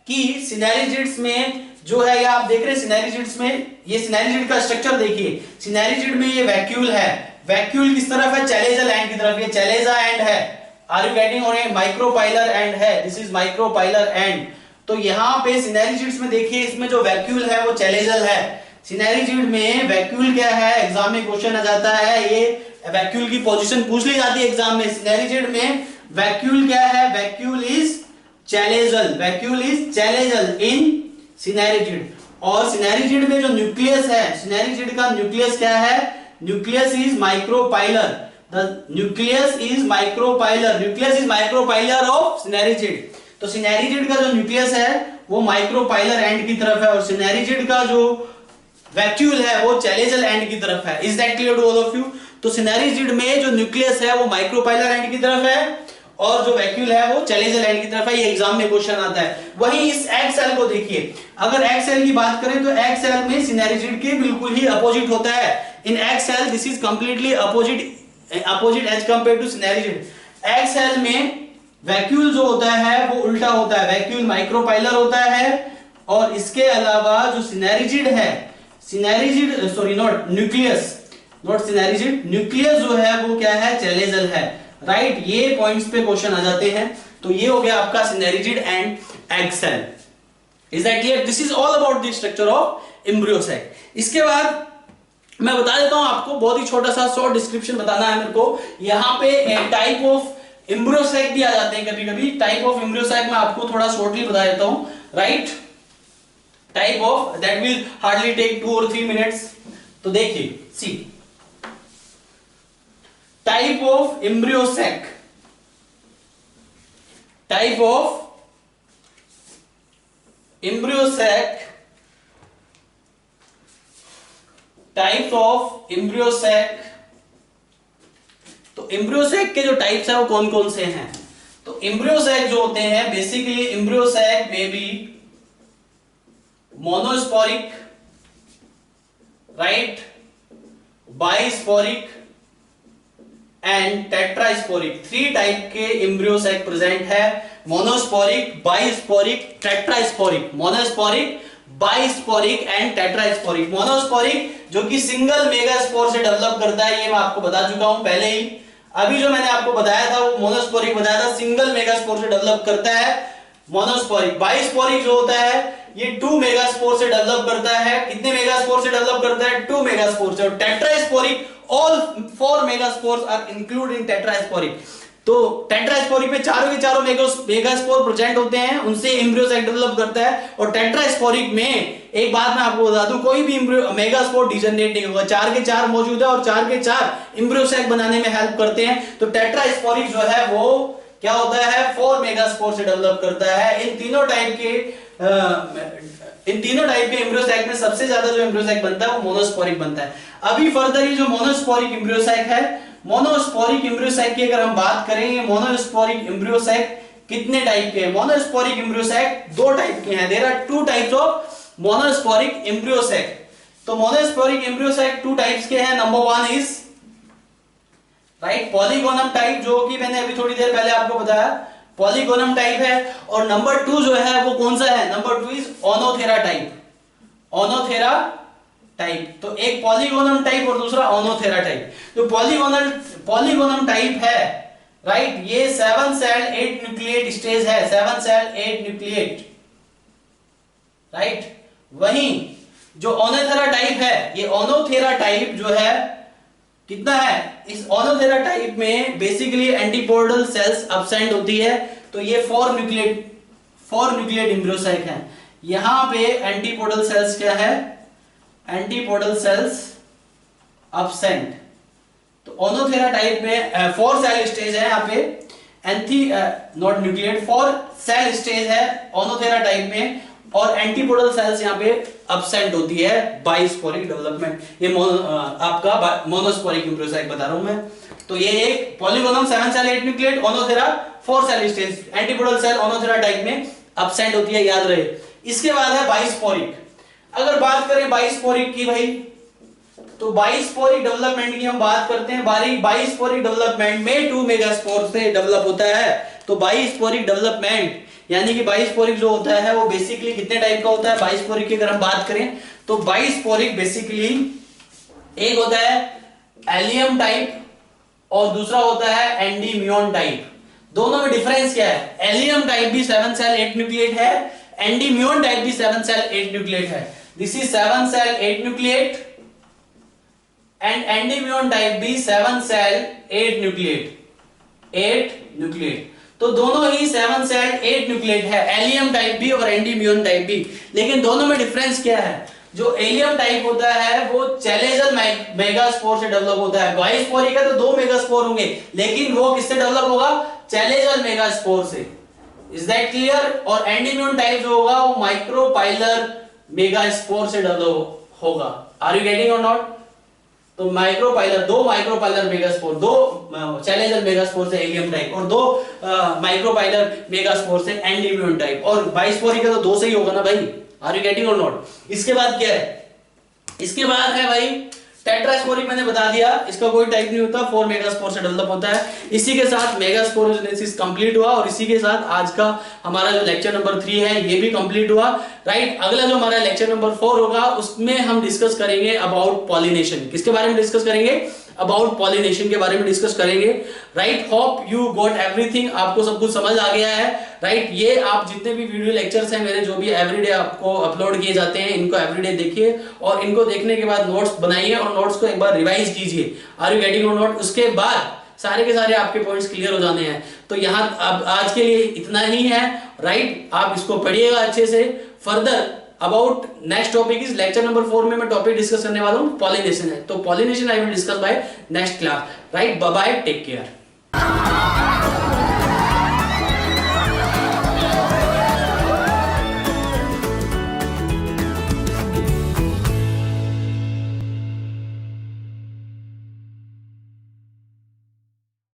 कि सिनेरिजिड्स में जो है, ये आप देख रहे हैं सिनेरिजिड्स में, ये सिनेरिजिड का स्ट्रक्चर देखिए। सिनेरिजिड में ये वैक्यूल है, वैक्यूल किस तरफ है, चैलेजल एंड की तरफ, ये चैलेजा एंड है। Are you getting? और ये माइक्रोपाइलर एंड है, दिस इज माइक्रोपाइलर एंड। तो यहां पे सिनेरिजिड्स में देखिए, इसमें जो वैक्यूल है वो चैलेजल है। सिनेरिजिड में वैक्यूल क्या है, एग्जाम में क्वेश्चन आ जाता है, ये वैक्यूल की पोजीशन पूछ ली जाती है एग्जाम में। सिनेरिजिड में वैक्यूल क्या है, vacuole is chalazal, vacuole is chalazal in synergid. और सिनेरिजिड में जो न्यूक्लियस है, सिनेरिजिड का न्यूक्लियस क्या है, nucleus is micropylar, the nucleus is micropylar, nucleus is micropylar of synergid. तो सिनेरिजिड का जो न्यूक्लियस है वो माइक्रोपाइलर एंड की तरफ है, और सिनेरिजिड का जो वैक्यूल है वो चैलेजल एंड की तरफ है। Is that clear to all of you? तो सिनेरिजिड में जो न्यूक्लियस है वो माइक्रोपाइलर एंड की तरफ है, और जो वैक्यूल है वो चैलेजल एंड की तरफ है। ये एग्जाम में क्वेश्चन आता है। वहीं इस एग सेल को देखिए, अगर एग सेल की बात करें तो एग सेल में सिनेरिजिड के बिल्कुल ही अपोजिट होता है। In egg cell this is completely opposite as compare to synergid. Egg cell में वैक्यूल जो होता है वो उल्टा होता है, वैक्यूल माइक्रोपाइलर होता है, और इसके अलावा जो सिनेरिजिड है, synergid sorry not nucleus, not synergid, nucleus जो है वो क्या है, चैलेजल है। राइट, ये पॉइंट्स पे क्वेश्चन आ जाते हैं। तो ये हो गया आपका synergid and egg cell. Is that clear? This is all about the structure of embryo sac. इसके बाद मैं बता देता हूं आपको, बहुत ही छोटा सा शॉर्ट डिस्क्रिप्शन बताना है मेरे को। यहाँ पे टाइप ऑफ एम्ब्रियो सैक भी आ जाते हैं कभी कभी। टाइप ऑफ एम्ब्रियो सैक मैं आपको थोड़ा शॉर्टली बता देता हूं। Right, type of that will hardly take 2 or 3 minutes। तो देखिए, see type of embryo sac, type of embryo sac, types of embryo sac. तो एम्ब्रियो सैक के जो टाइप्स हैं वो कौन कौन से हैं? तो एम्ब्रियो सैक जो होते हैं, बेसिकली एम्ब्रियो सैक में भी monosporic, right, bisporic and tetrasporic, 3 type के एम्ब्रियो सैक प्रेजेंट है। Monosporic, bisporic, tetrasporic. Monosporic, bisporic and tetrasporic. Monosporic जो कि सिंगल मेगास्पोर से डेवलप करता है, ये मैं आपको बता चुका हूं पहले ही। अभी जो मैंने आपको बताया था वो मोनोस्पोरिक बताया था, सिंगल मेगास्पोर से डेवलप करता है मोनोस्पोरिक। बाइस्पोरिक जो होता है ये 2 मेगास्पोर से डेवलप करता है। कितने मेगास्पोर से डेवलप करता है? 2 मेगास्पोर से। और tetrasporic, all 4 megaspores are include in tetrasporic. तो टेट्रास्पोरिक में चारों के चारों मेगास्पोर प्रेजेंट होते हैं, उनसे एम्ब्रियो सैक डेवलप करता है। और टेट्रास्पोरिक में एक बात मैं आपको बता दूं, कोई भी मेगास्पोर डिजनरेट नहीं होगा, 4 के 4 मौजूद है और 4 के 4 एम्ब्रियो सैक बनाने में हेल्प करते हैं। तो टेट्रास्पोरिक जो है वो क्या होता है, 4 मेगास्पोर से डेवलप करता है। इन तीनों टाइप के एम्ब्रियो सैक में सबसे ज्यादा जो एम्ब्रियो सैक बनता है वो मोनोस्पोरिक बनता है। अभी फर्दर ये जो मोनोस्पोरिक एम्ब्रियो सैक है, मोनोस्पोरिक एम्ब्रियो सैक की अगर हम बात करें, मोनोस्पोरिक एम्ब्रियो सैक कितने टाइप के हैं? मोनोस्पोरिक एम्ब्रियो सैक 2 टाइप के हैं। There are 2 types of monosporic embryo sac. तो मोनोस्पोरिक एम्ब्रियो सैक 2 टाइप्स के हैं। Number 1 is right polygonum type, जो कि मैंने अभी थोड़ी देर पहले आपको बताया, पॉलीगोनम टाइप है। और नंबर 2 जो है वो कौन सा है? Number 2 is ओनोथेरा type, ओनोथेरा type. तो एक पॉलीगोनम टाइप और दूसरा ओनोथेरा टाइप। जो पॉलीगोनम टाइप है, राइट, ये 7 सेल 8 न्यूक्लिएट स्टेज है, 7 सेल 8 न्यूक्लिएट, राइट। वहीं जो ओनोथेरा टाइप है, ये ओनोथेरा टाइप जो है कितना है? इस ओनोथेरा टाइप में बेसिकली एंटीपोडल सेल्स अब्सेंट होती है। तो ये 4 न्यूक्लिएट एम्ब्रियो सैक है। यहां पे एंटीपोडल सेल्स क्या है? Antipodal cells absent। तो ओनोथेरा टाइप में 4 सेल स्टेज है यहाँ पे, एंथी नॉट न्यूक्लिएट 4 सेल स्टेज है ओनोथेरा टाइप में, और एंटीपोडल सेल्स यहाँ पे absent होती है बाइस्पोरिक डेवलपमेंट। ये आपका मोनोस्पोरिक एम्ब्रियोसाइक बता रहा हूं मैं। तो ये एक polygonum 7 cell 8 nucleate ओनोथेरा 4 cell stage, antipodal cell ओनोथेरा type में absent होती है, याद रहे। इसके बाद है बाइस्पोरिक। अगर बात करें बाइस्पोरिक की भाई, तो बाइस्पोरिक डेवलपमेंट की हम बात करते हैं। बाइस्पोरिक डेवलपमेंट में 2 मेगास्पोर से डेवलप होता है। तो बाइस्पोरिक डेवलपमेंट यानी कि बाइस्पोरिक जो होता है वो बेसिकली कितने टाइप का होता है बाइस्पोरिक की अगर हम बात करें तो बाइस्पोरिक बेसिकली एक होता है एलियम टाइप और दूसरा होता है एंडीम्यून टाइप। दोनों में डिफरेंस क्या है? एलियम टाइप भी 7 सेल 8 न्यूक्लिएट है, एंडीम्यून टाइप भी 7 सेल 8 न्यूक्लिएट है। This is 7 cell 8 nucleate and Endymion type भी 7 सेल 8 न्यूक्लिएट। तो दोनों ही 7 सेल 8 न्यूक्लिएट है, एलियम टाइप भी और एंडीम्यून टाइप भी। लेकिन दोनों में डिफरेंस क्या है? जो एलियम टाइप होता है वो चैलेजल मेगास्पोर से डेवलप होता है। बाइस्पोरिक है तो 2 मेगास्पोर होंगे, लेकिन वो किससे डेवलप होगा? चैलेजल मेगास्पोर से। Is that clear? और एंडीम्यून टाइप जो होगा वो माइक्रोपाइलर मेगास्पोर से डेवलप होगा। Are you getting or not? तो micropylar, 2 micropylar megaspore, 2 challenger megaspore से एलियम टाइप और 2 माइक्रोपाइलर मेगास्पोर से एंडीम्यून टाइप। और बाइस्पोरिक है तो 2 से ही होगा ना भाई। Are you getting or not? इसके बाद क्या है? इसके बाद है भाई टेट्रास्पोरिक। मैंने बता दिया इसका कोई टाइप नहीं होता, 4 मेगास्पोर से डेवलप होता है। इसी के साथ मेगास्पोरोजेनेसिस कंप्लीट हुआ और इसी के साथ आज का हमारा जो लेक्चर नंबर 3 है ये भी कंप्लीट हुआ। राइट, अगला जो हमारा लेक्चर नंबर 4 होगा उसमें हम डिस्कस करेंगे अबाउट पॉलिनेशन। किसके बारे में डिस्कस करेंगे? अबाउट पॉलिनेशन के बारे में डिस्कस करेंगे। Right, hope you got everything. आपको सब कुछ समझ आ गया है। राइट, ये आप जितने भी वीडियो लेक्चर्स हैं मेरे जो भी एवरीडे आपको अपलोड किए जाते हैं इनको एवरीडे देखिए और इनको देखने के बाद नोट्स बनाइए और नोट्स को एक बार रिवाइज कीजिए। Are you getting or not? उसके बाद सारे के सारे आपके पॉइंट्स क्लियर हो जाने हैं। तो यहाँ अब आज के लिए इतना ही है। राइट, आप इसको पढ़िएगा अच्छे से। Further about next topic is lecture number 4 में मैं टॉपिक डिस्कस करने वाला हूँ पॉलिनेशन है। तो pollination I will discuss by next class. Right, bye bye, take care.